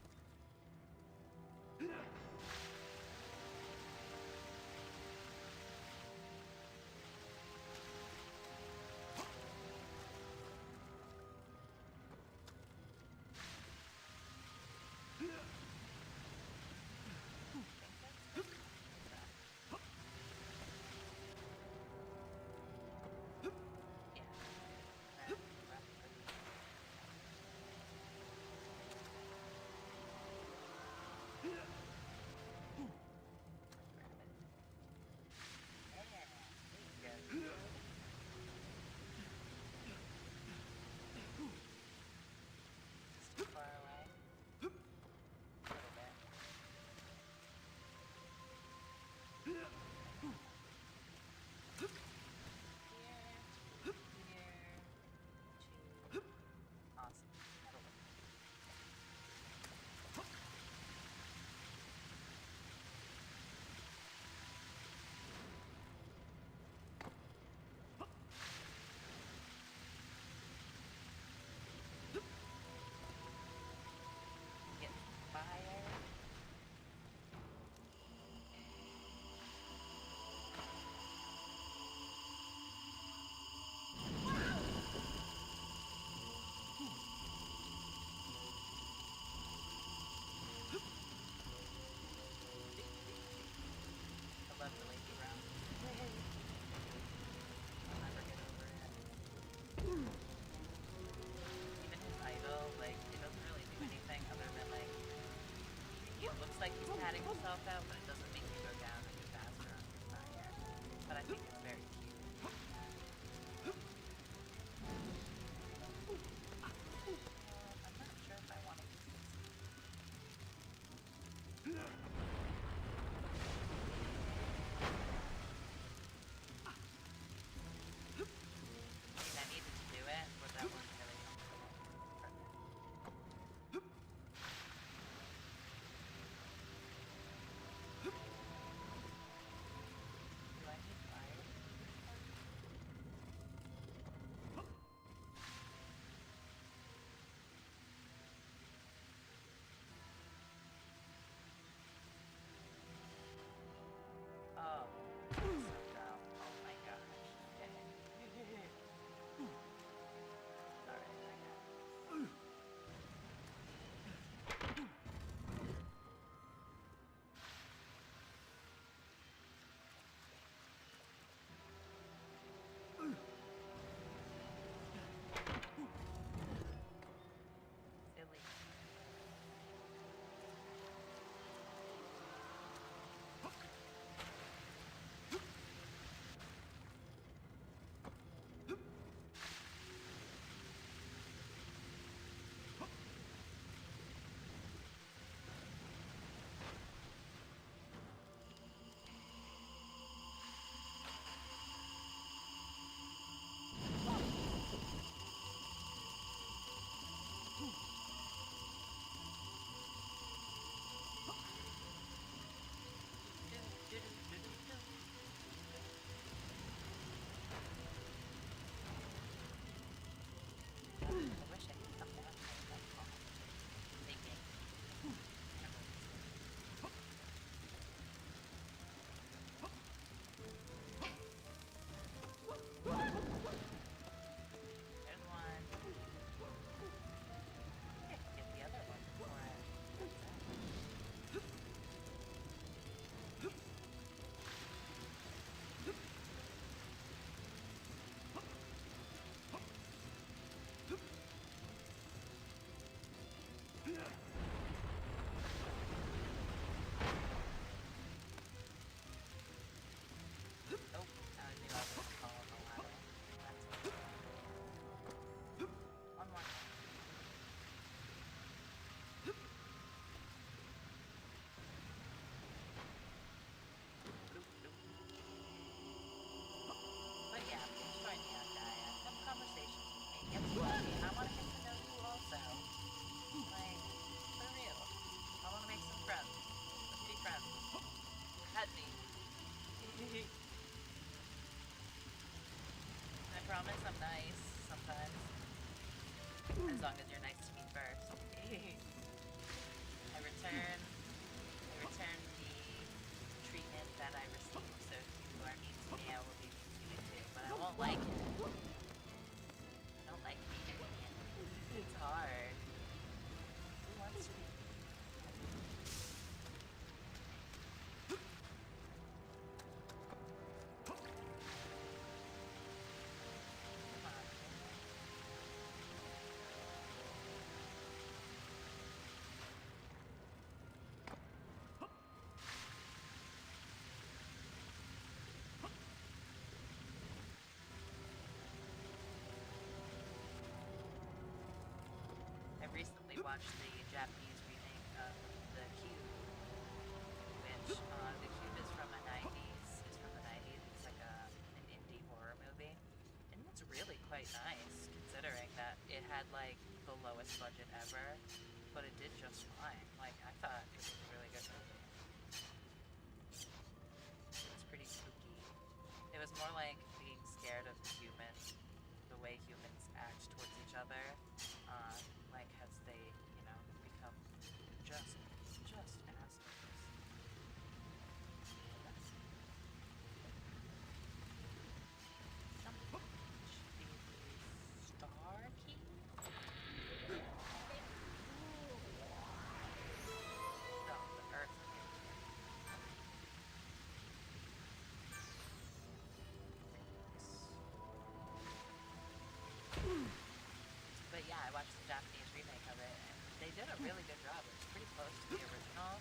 Far away. A little bit. Here. Two. Awesome. That'll work. Get fire. I love the lazy round. I'll never get over it. Even his idol, like, it doesn't really do anything other than, like, it looks like he's patting himself out, but it doesn't make you go down any faster on your fire. But I think it's very cute. I'm not sure if I want to use this. I mean, I needed to do it, but that wasn't really comfortable. Perfect. promise I'm nice sometimes. As long as you're nice to me first. I return the treatment that I received, so if you are mean to me, I will be mean to you too. But I won't like it. I don't like being mean. It's hard. Who wants to be mean? Come on. I recently watched the Japanese remake of The Cube, which The Cube is from the 90s. It's like an indie horror movie, and it's really quite nice considering that it had like the lowest budget ever, but it did just fine. Like I thought it was a really good movie. It's pretty spooky. It was more like being scared of the way humans act towards each other, like as they, become just assholes. Should be the star key? No, the earth key. But yeah, I watched the Japanese remake of it, and they did a really good job. It was pretty close to the original.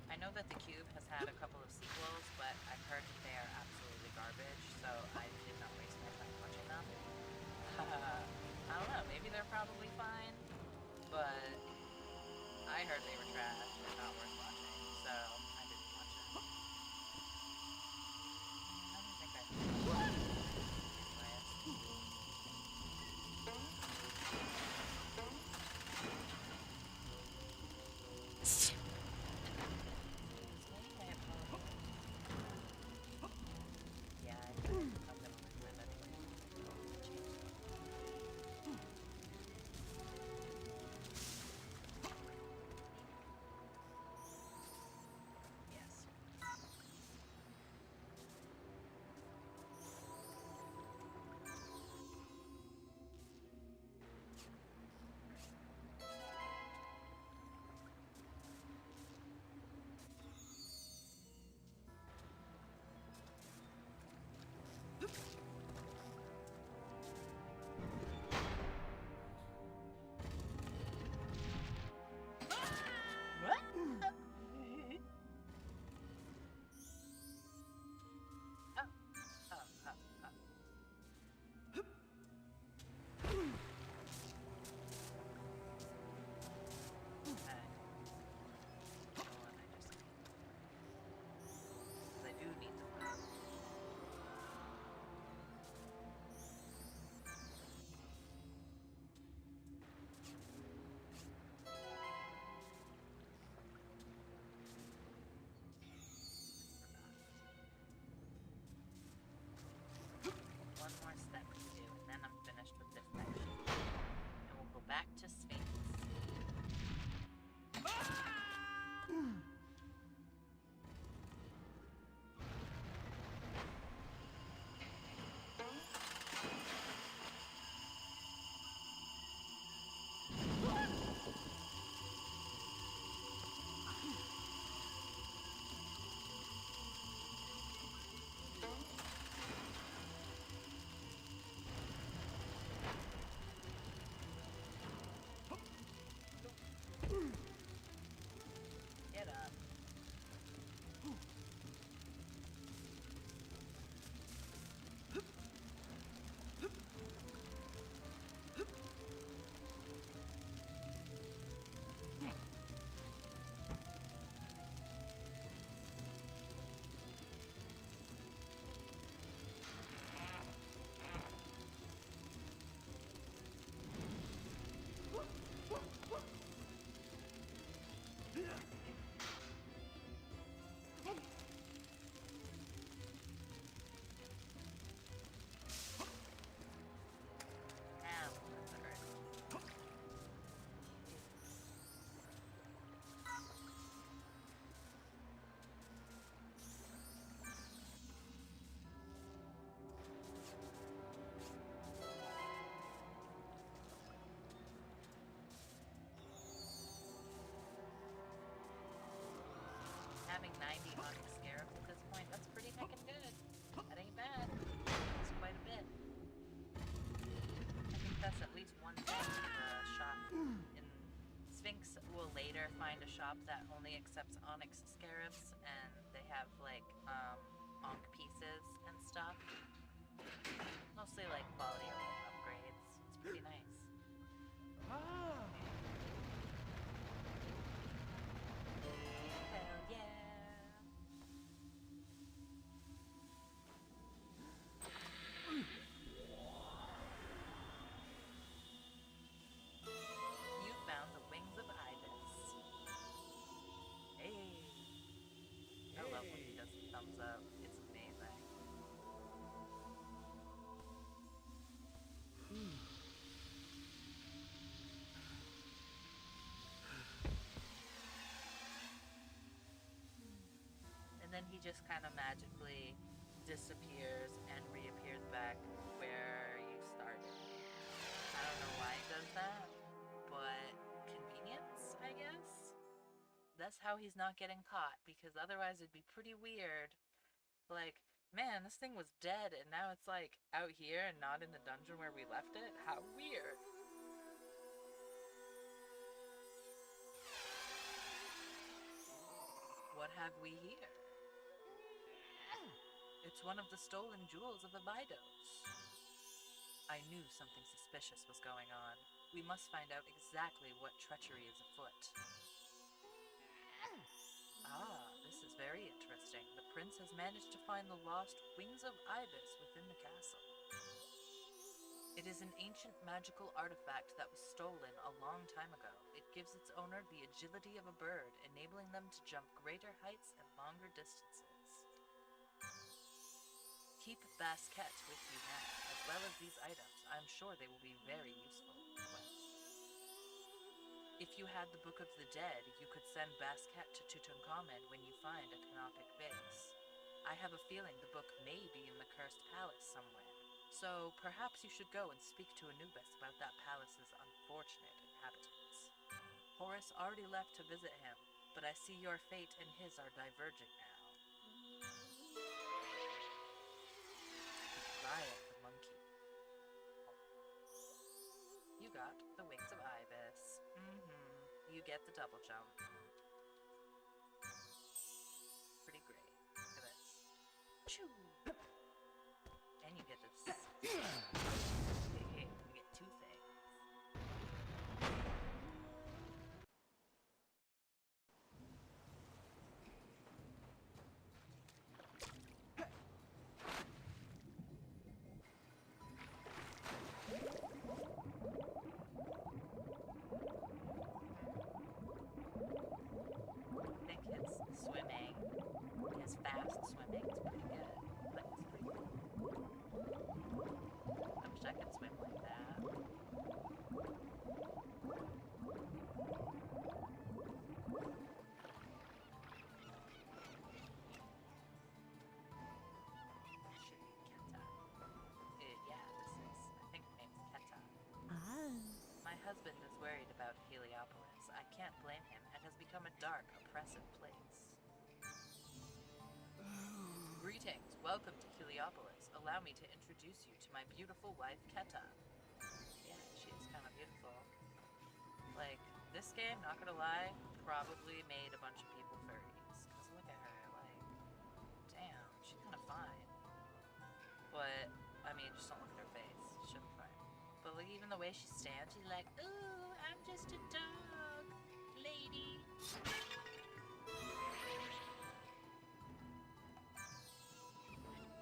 I know that The Cube has had a couple of sequels, but I've heard that they are absolutely garbage, so I did not waste my time watching them. I don't know, maybe they're probably fine, but I heard they were trash and not worth watching, so I didn't watch it. I don't think I did. Yeah, I'm gonna live with it anyway. here find a shop that only accepts onyx scarabs, and they have like onk pieces and stuff. Mostly like quality of life upgrades. It's pretty nice. Ah! Hell yeah! You found the wings of Ibis. Hey! I love when he does the thumbs up. It's amazing. And then he just kind of magically disappears and reappears back where you started. I don't know why he does that, but convenience, I guess? That's how he's not getting caught, because otherwise it'd be pretty weird. Like, man, this thing was dead and now it's like out here and not in the dungeon where we left it? How weird. What have we here? It's one of the stolen jewels of the Bidos. I knew something suspicious was going on. We must find out exactly what treachery is afoot. Ah, this is very interesting. The prince has managed to find the lost wings of Ibis within the castle. It is an ancient magical artifact that was stolen a long time ago. It gives its owner the agility of a bird, enabling them to jump greater heights and longer distances. Keep Basket with you now, as well as these items. I'm sure they will be very useful in the quest. If you had the Book of the Dead, you could send Basket to Tutankhamun when you find a canopic vase. I have a feeling the book may be in the Cursed Palace somewhere. So perhaps you should go and speak to Anubis about that palace's unfortunate inhabitants. Horus already left to visit him, but I see your fate and his are diverging now. Ryan the monkey. You got the wings of Ibis. You get the double jump. Pretty great. Look at this. Choo! And you get this. Hey, you get two things. I think his swimming, his fast swimming is pretty good. Like, it's pretty cool. I wish I could swim like that. Yeah, I think her name's Keta. My husband is worried about Heliopolis. I can't blame him. It has become a dark, oppressive place. Greetings. Welcome to Heliopolis. Allow me to introduce you to my beautiful wife, Keta. Yeah, she is kind of beautiful. Like, this game, not gonna lie, probably made a bunch of people furries. Because look at her, like, damn, she's kind of fine. But, I mean, just don't look at her face. She'll be fine. But, like, even the way she stands, she's like, ooh, I'm just a dog, lady.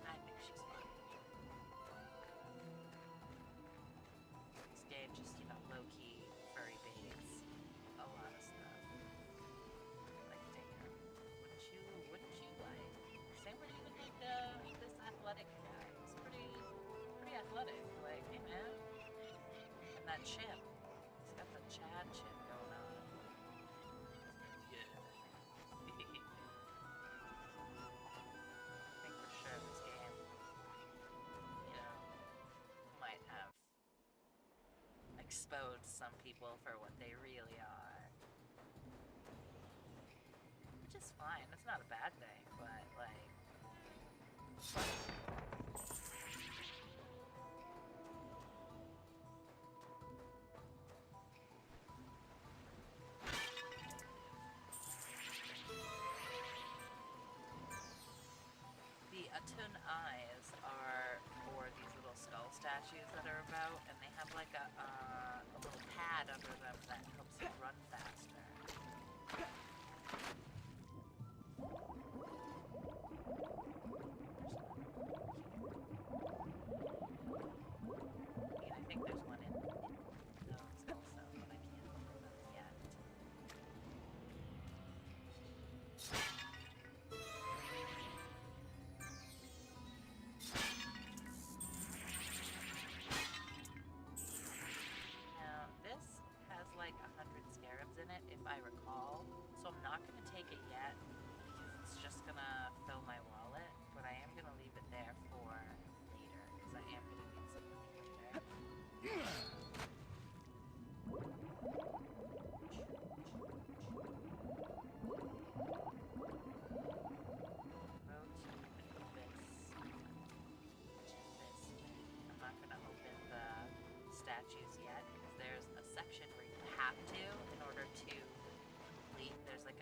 I think she's fine. This game just, you know, low-key, furry baits. A lot of stuff. Like, damn. Wouldn't you like? Same with even like this athletic guy. He's pretty athletic. Like, hey man. And that chin. He's got the Chad chin going on. Yeah. I think for sure this game, you know, might have exposed some people for what they really are. Which is fine. It's not a bad thing, but like. Atun eyes are for these little skull statues that are about, and they have like a little pad under them that helps you run faster. I think there's one in those also, but I can't open them yet. Now, this has like 100 scarabs in it, if I recall, so I'm not going to take it yet because it's just going to fill my wallet, but I am going to leave it there for later because I am going to need some money later. Go to Anubis, which is this way. I'm not going to open the statues yet because there's a section where you have to in order to complete. There's like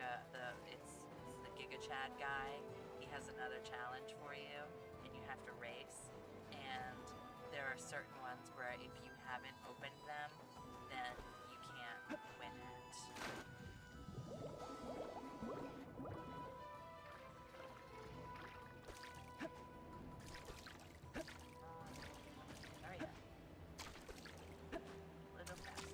it's the Giga Chad guy. He has another challenge for you, and you have to race. And there are certain ones where if you haven't opened them, then you can't win it. Hurry up. Little faster.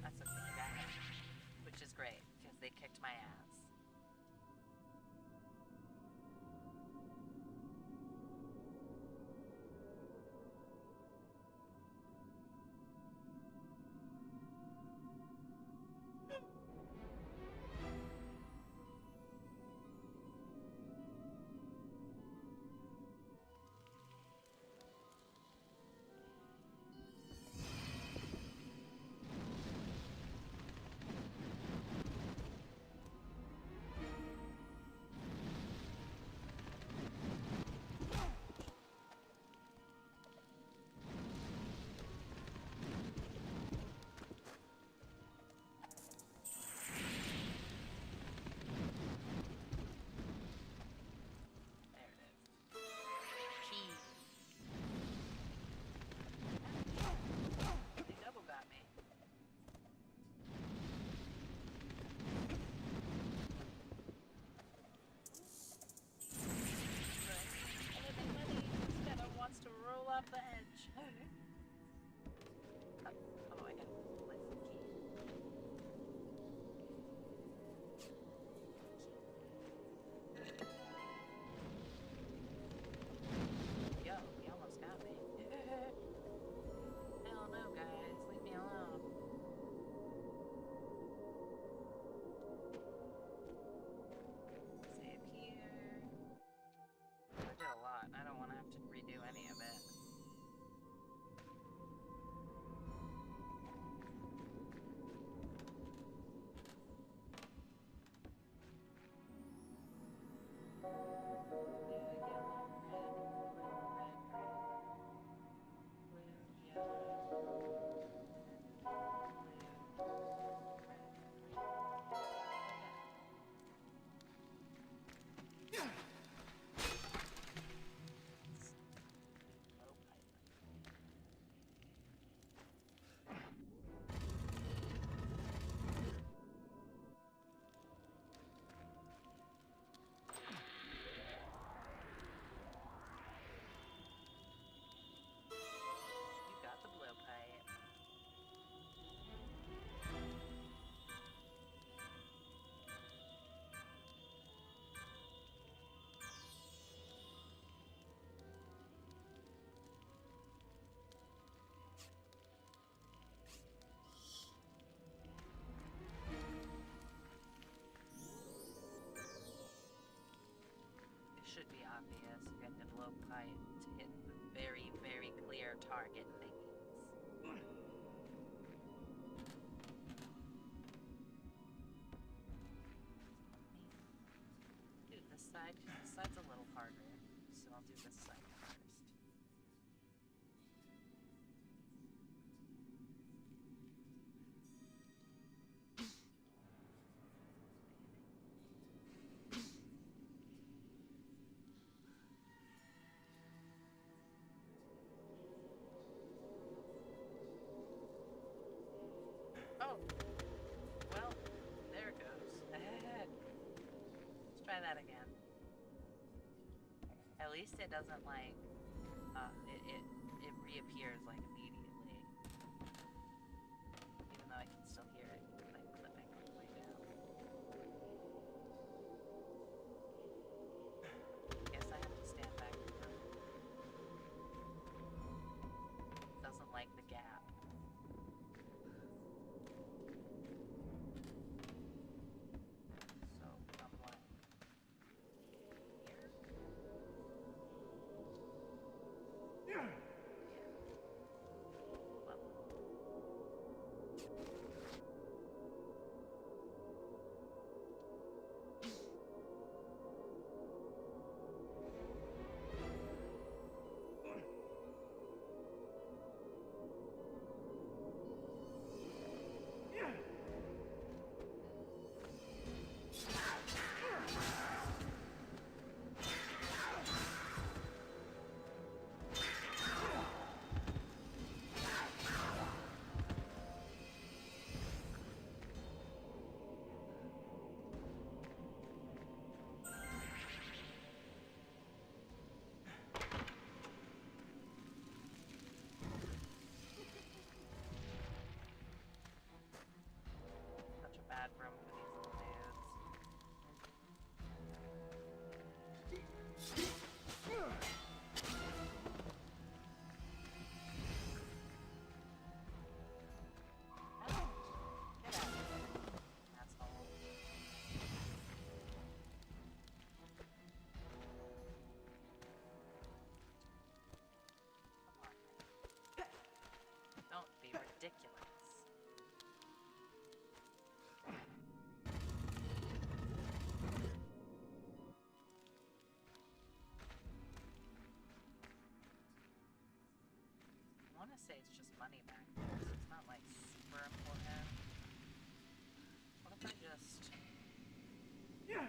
That's okay, I got it. Which is great, because they kicked my ass. target thingies. Do this side. This side's a little harder, so I'll do this side first. Oh, well, there it goes. Let's try that again. At least it doesn't like, it reappears like immediately. Even though I can still hear it like clipping on the way down. Guess I have to stand back from it. Doesn't like the gap. So I'm like here. Yeah. Well, Yeah. such a bad room for these little dudes. Oh, get out of here, asshole. Come on, man. Don't be ridiculous. I want to say it's just money back there, so it's not like super important. What if I just... Yeah.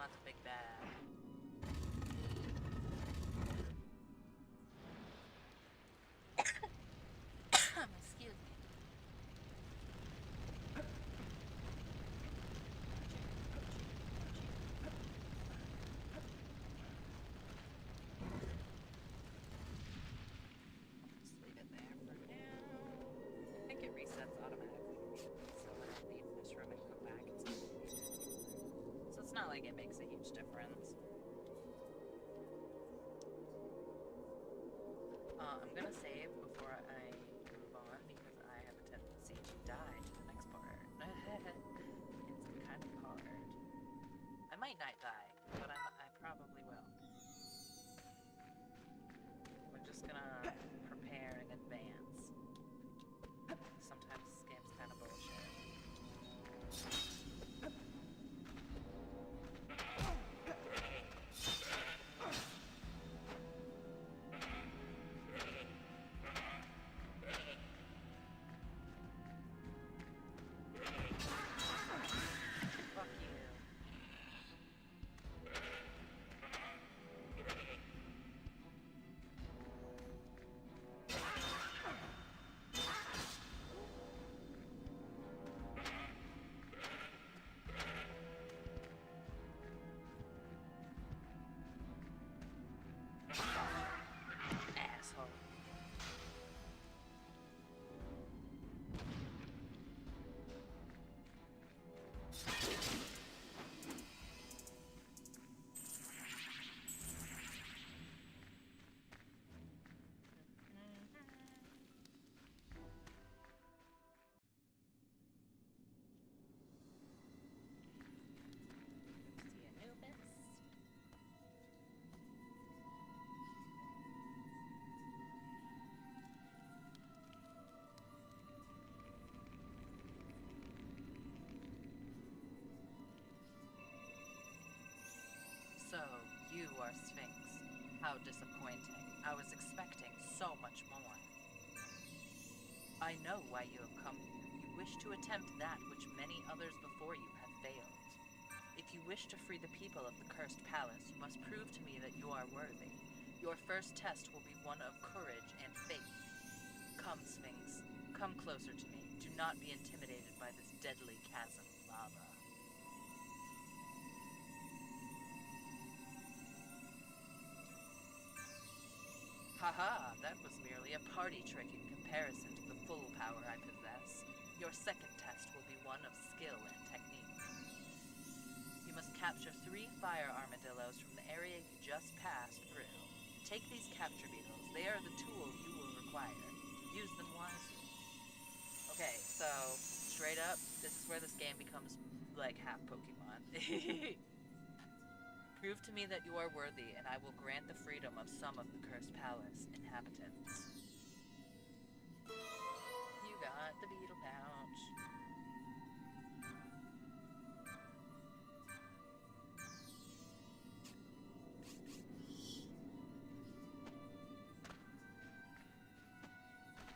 not the big bad. Excuse me. Just leave it there for now. I think it resets automatically, so when I leave this room and go back, it's not needed. So it's not like it makes a huge difference. I'm gonna save before I move on because I have a tendency to die to the next part. It's kind of hard. I might not die, but I probably will. We're just gonna prepare in advance. Sometimes this game's kind of bullshit. Fuck you. Asshole. See Anubis. So, you are Sphinx. How disappointing. I was expecting so much more. I know why you have come here. You wish to attempt that which many others before you have failed. If you wish to free the people of the Cursed Palace, you must prove to me that you are worthy. Your first test will be one of courage and faith. Come, Sphinx. Come closer to me. Do not be intimidated by this deadly chasm of lava. Haha, that was merely a party trick in comparison to the full power I possess. Your second test will be one of skill and technique. You must capture 3 fire armadillos from the area you just passed through. Take these capture beetles. They are the tool you will require. Use them wisely. Okay, so, straight up, this is where this game becomes, like, half Pokemon. Prove to me that you are worthy, and I will grant the freedom of some of the Cursed Palace inhabitants. You got the beetle pouch.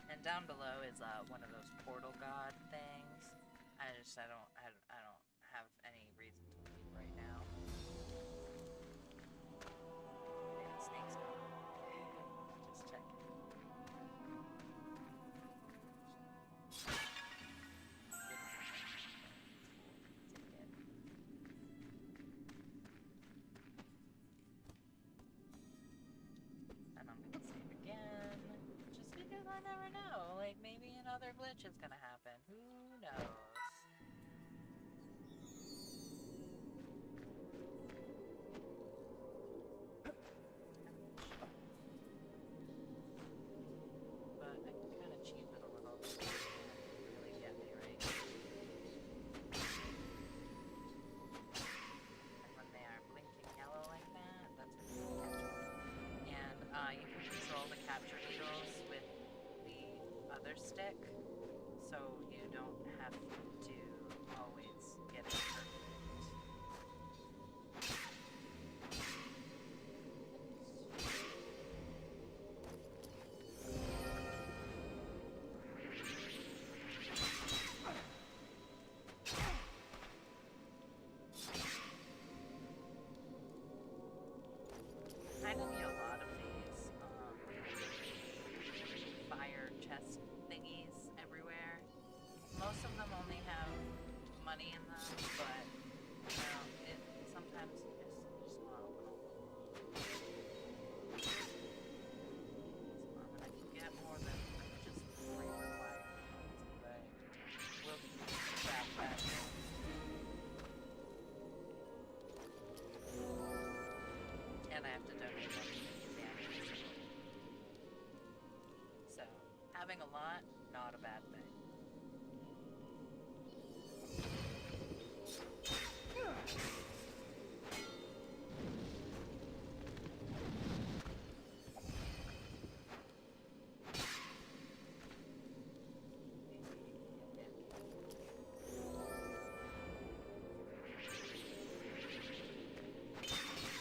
And down below is one of those portal god things. I don't have any reason to leave right now. And snakes gone. Just checking. And I'm gonna save again. Just because I never know. Like, maybe another glitch is gonna happen. Who knows? But I can kind of cheese it a little. It doesn't really get me, right? And when they are blinking yellow like that, that's when you can catch them. And you can control the capture beetles with the other stick. So emptiness and just want a little. When I can get more than just 3 requirements away, we'll be back. And I have to donate money to the animals. So, having a lot, not a bad thing. I think 8 is good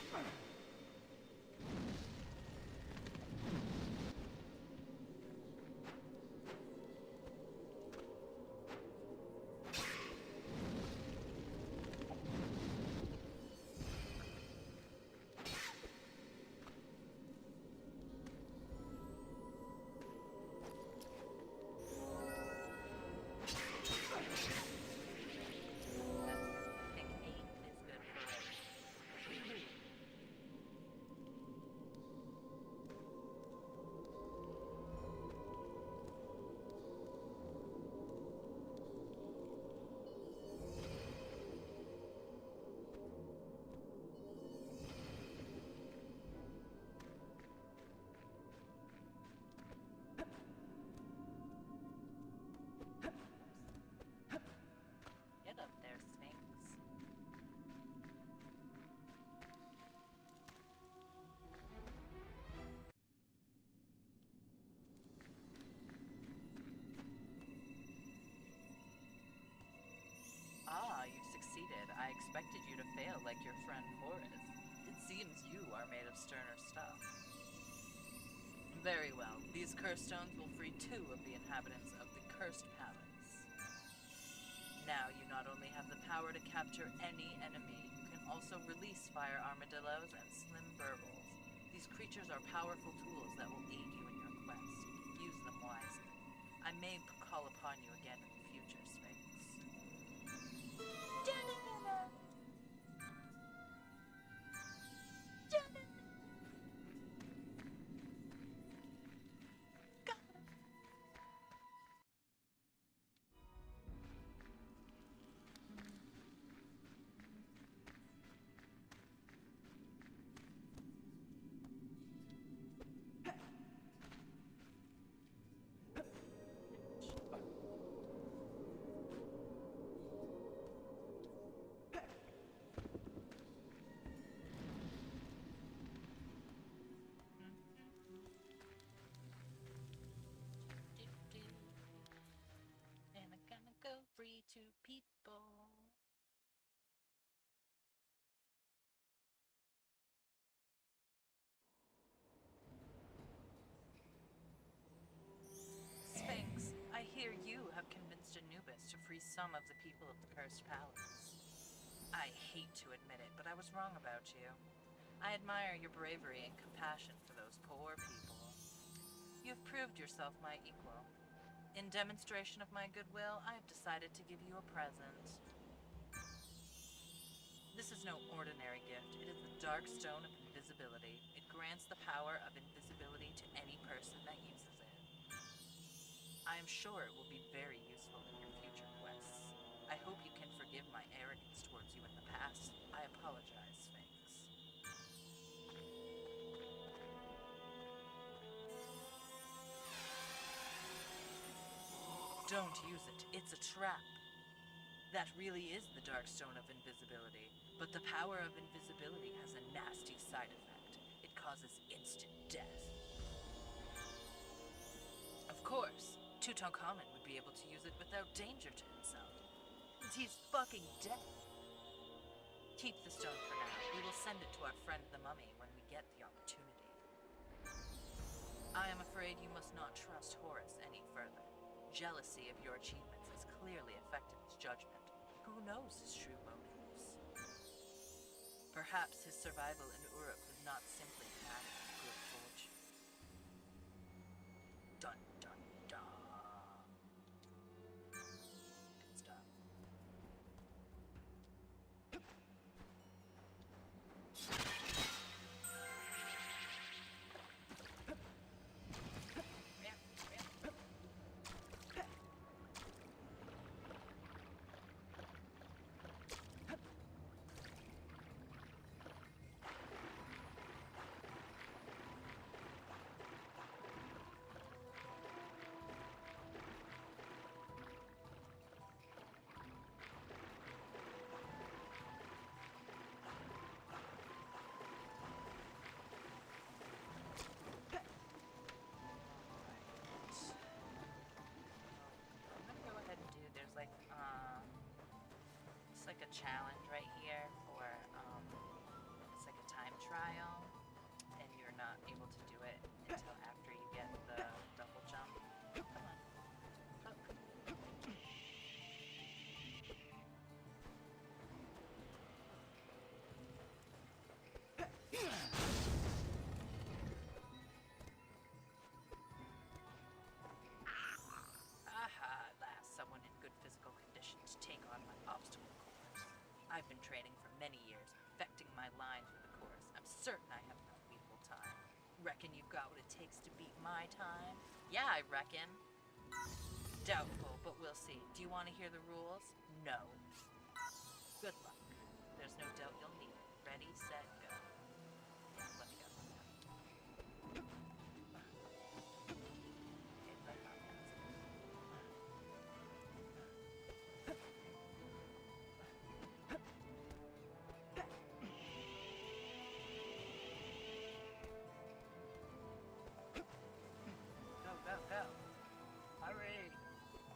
for it. Get up there, Sphinx. Ah, you've succeeded. I expected you to fail like your friend Horace. It seems you are made of sterner stuff. Very well. These curse stones will free 2 of the inhabitants of the Cursed Palace. Now you not only have the power to capture any enemy, you can also release fire armadillos and slim burbles. These creatures are powerful tools that will aid you in your quest. Use them wisely. I may call upon you again in the future, Sphinx. And I'm gonna go free to people. Sphinx, I hear you have convinced Anubis to free some of the people of the Cursed Palace. I hate to admit it, but I was wrong about you. I admire your bravery and compassion for those poor people. You've proved yourself my equal. In demonstration of my goodwill, I have decided to give you a present. This is no ordinary gift. It is the Dark Stone of Invisibility. It grants the power of invisibility to any person that uses it. I am sure it will be very useful in your future quests. I hope you can forgive my arrogance towards you in the past. I apologize, Sphinx. Don't use it. It's a trap. That really is the Dark Stone of Invisibility, but the power of invisibility has a nasty side effect. It causes instant death. Of course, Tutankhamun would be able to use it without danger to himself. He's fucking dead. Keep the stone for now. We will send it to our friend the mummy when we get the opportunity. I am afraid you must not trust Horus any further. Jealousy of your achievements has clearly affected his judgment. Who knows his true motives? Perhaps his survival in Uruk was not simply a matter of good fortune. Dun dun dun. Good stuff. challenge right here for it's like a time trial, and you're not able to do it until after you get the double jump. Come on, look. Aha, at last, someone in good physical condition to take on my obstacle course. I've been training for many years, perfecting my line for the course. I'm certain I have an unbeatable time. Reckon you've got what it takes to beat my time? Yeah, I reckon. Doubtful, but we'll see. Do you want to hear the rules? No. Good luck. There's no doubt you'll need it. Ready, set, go. Yeah, let me go. Okay, let me go. Go, go, go. Hurry.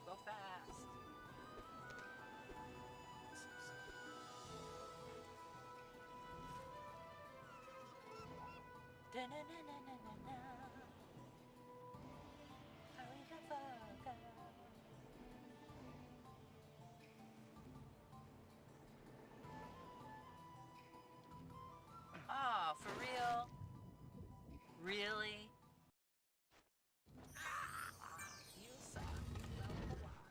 Go fast. Da-na-na-na-na-na-na. Hurry the fuck up. Oh, for real? Really? You suck. You know a lot.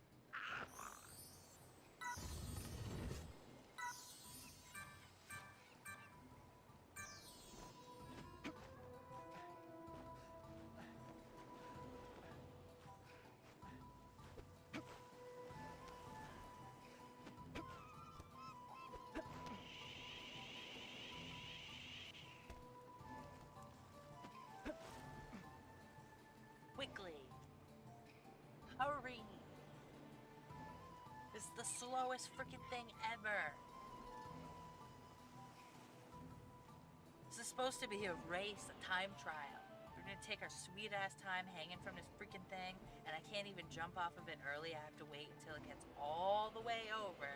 Quickly. Hurry. This is the slowest freaking thing ever. This is supposed to be a race, a time trial. We're gonna take our sweet ass time hanging from this freaking thing, and I can't even jump off of it early. I have to wait until it gets all the way over.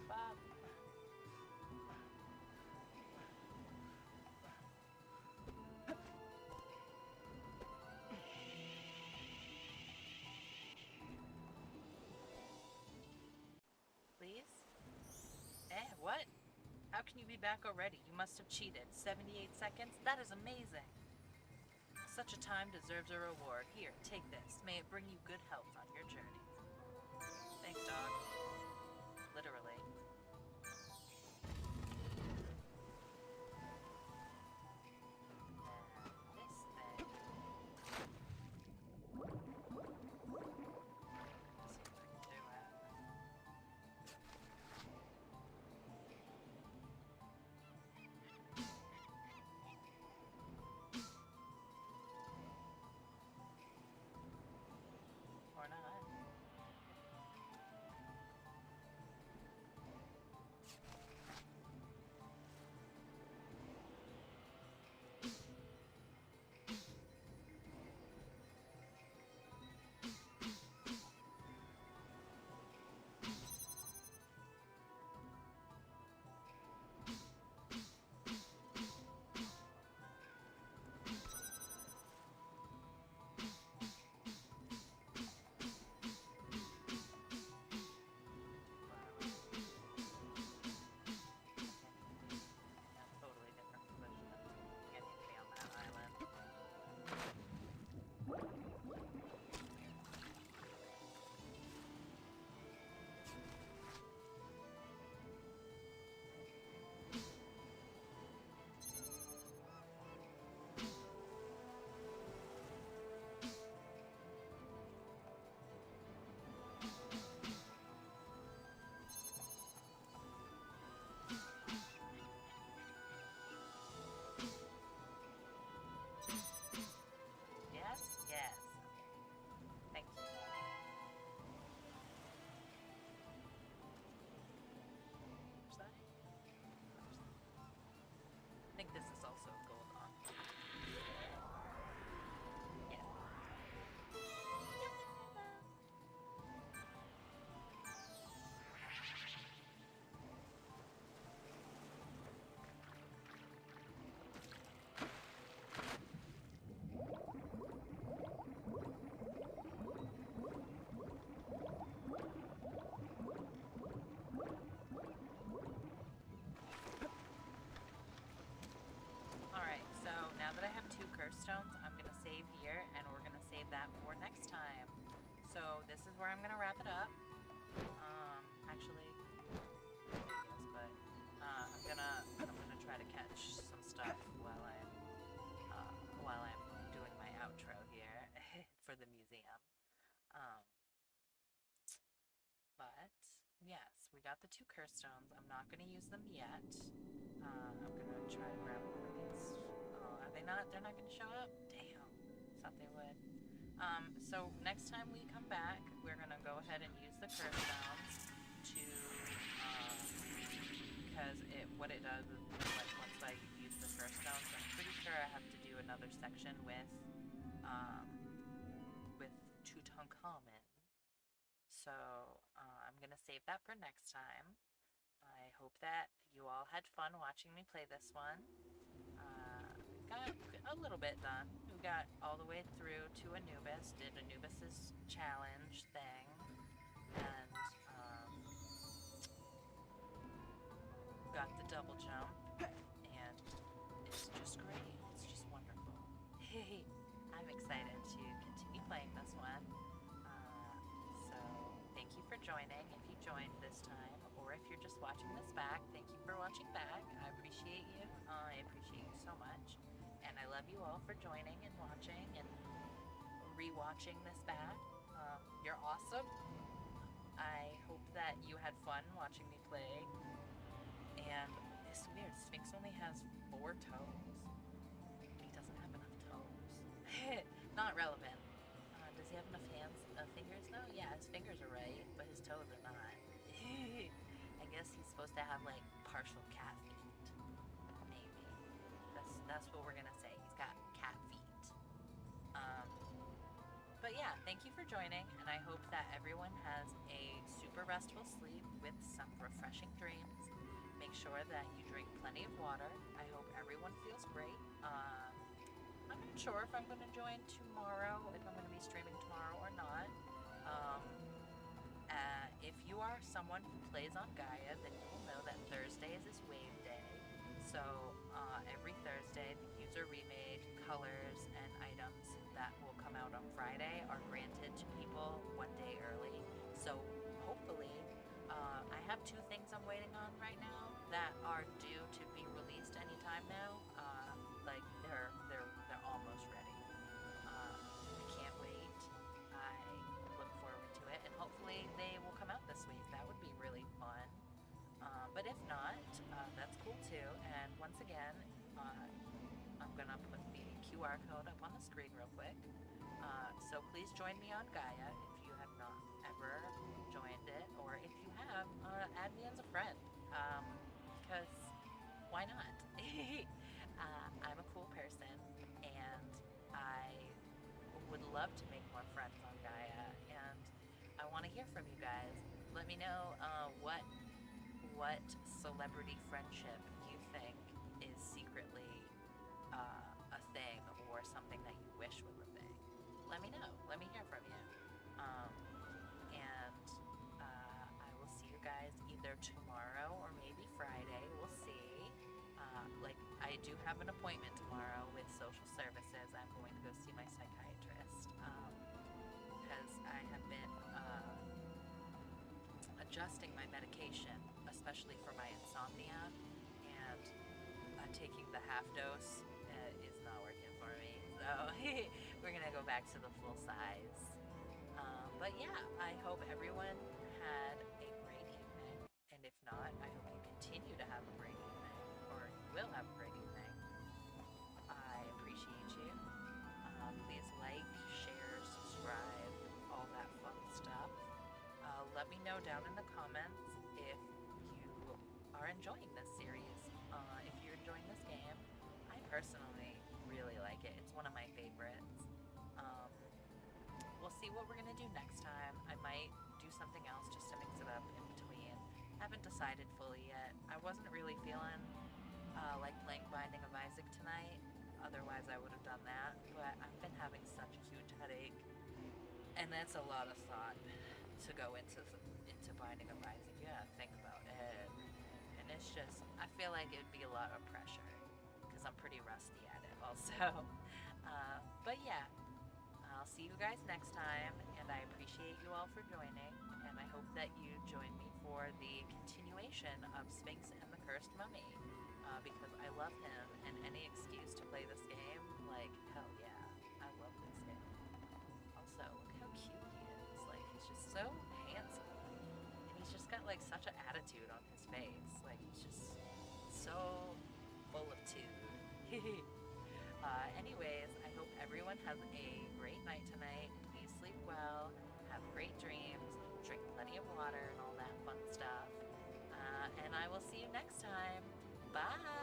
Bob. Please? What? How can you be back already? You must have cheated. 78 seconds? That is amazing. Such a time deserves a reward. Here, take this. May it bring you good health on your journey. Thanks, dog. Literally. And this thing. Let's see if I can do it. Or not. So this is where I'm gonna wrap it up. Actually, yes, but I'm gonna try to catch some stuff while I'm doing my outro here for the museum. Um, but yes, we got the 2 curse stones. I'm not gonna use them yet. I'm gonna try to grab one of these. Are they not? They're not gonna show up? Damn. Thought they would. So next time we come back, we're gonna go ahead and use the curse stones to, because what it does is, like, once I use the curse stones, I'm pretty sure I have to do another section with Tutankhamun. So, I'm gonna save that for next time. I hope that you all had fun watching me play this one. Got a little bit done. We got all the way through to Anubis, did Anubis's challenge thing, and got the double jump, and it's just great. It's just wonderful. I'm excited to continue playing this one. So thank you for joining if you joined this time, or if you're just watching this back, thank you for watching back. I appreciate you. I appreciate you so much. And I love you all for joining and watching and re-watching this back. You're awesome. I hope that you had fun watching me play. And it's weird, Sphinx only has 4 toes. He doesn't have enough toes. Not relevant. Does he have enough fingers though? Yeah, his fingers are right, but his toes are not. I guess he's supposed to have like partial cat feet. Maybe. That's what we're gonna say. He's got cat feet. But yeah, thank you for joining, and I hope that everyone has a super restful sleep with some refreshing dreams. Make sure that you drink plenty of water. I hope everyone feels great. I'm not sure if I'm going to join tomorrow, if I'm going to be streaming tomorrow or not. If you are someone who plays on Gaia, then you will know that Thursdays is Wave Day. So every Thursday, the user remade colors and items that will come out on Friday are granted to people one day early. So hopefully, I have 2 things I'm waiting on right now that are due to be released anytime now. Like they're almost ready. I can't wait. I look forward to it, and hopefully they will come out this week. That would be really fun. But if not, that's cool too. And once again, I'm gonna put the QR code up on the screen real quick. So please join me on Gaia if you have not ever joined it, or if you have, add me as a friend. Because why not? I'm a cool person, and I would love to make more friends on Gaia, and I want to hear from you guys. Let me know what celebrity friendship you think is secretly a thing, or something that you wish was a thing. Let me know. Let me hear from you. And I will see you guys either tomorrow or maybe Friday. We'll see. I do have an appointment tomorrow with social services. I'm going to go see my psychiatrist because I have been adjusting my medication, especially for my insomnia, and taking the half dose is not working for me. So we're gonna go back to the full size. But yeah, I hope everyone had a great evening, and if not, I hope you continue to have a great evening, or you will have a great evening. I appreciate you. Please like, share, subscribe, all that fun stuff. Let me know down in the comments if you are enjoying this series. If you're enjoying this game, I personally really like it. It's one of my favorites. We'll see what we're gonna do next time. I might do something else just to mix it up in between. Haven't decided fully yet. I wasn't really feeling like playing Binding of Isaac tonight. Otherwise, I would have done that. But I've been having such a huge headache, and that's a lot of thought to go into Binding of Isaac. You gotta think about everything, and it's just, I feel like it'd be a lot of pressure because I'm pretty rusty at it also. But yeah, I'll I'll see you guys next time, and I appreciate you all for joining, and I hope that you join me for the continuation of Sphinx and the Cursed Mummy, because I love him, and any excuse to play this game, like, hell yeah, I love this game. Also, look how cute he is. Like, he's just so handsome, and he's just got, like, such an attitude on his face. Like, he's just so full of tude. Anyways, I hope everyone has a great night tonight. Please sleep well, have great dreams, drink plenty of water, and all that fun stuff. And I will see you next time. Bye!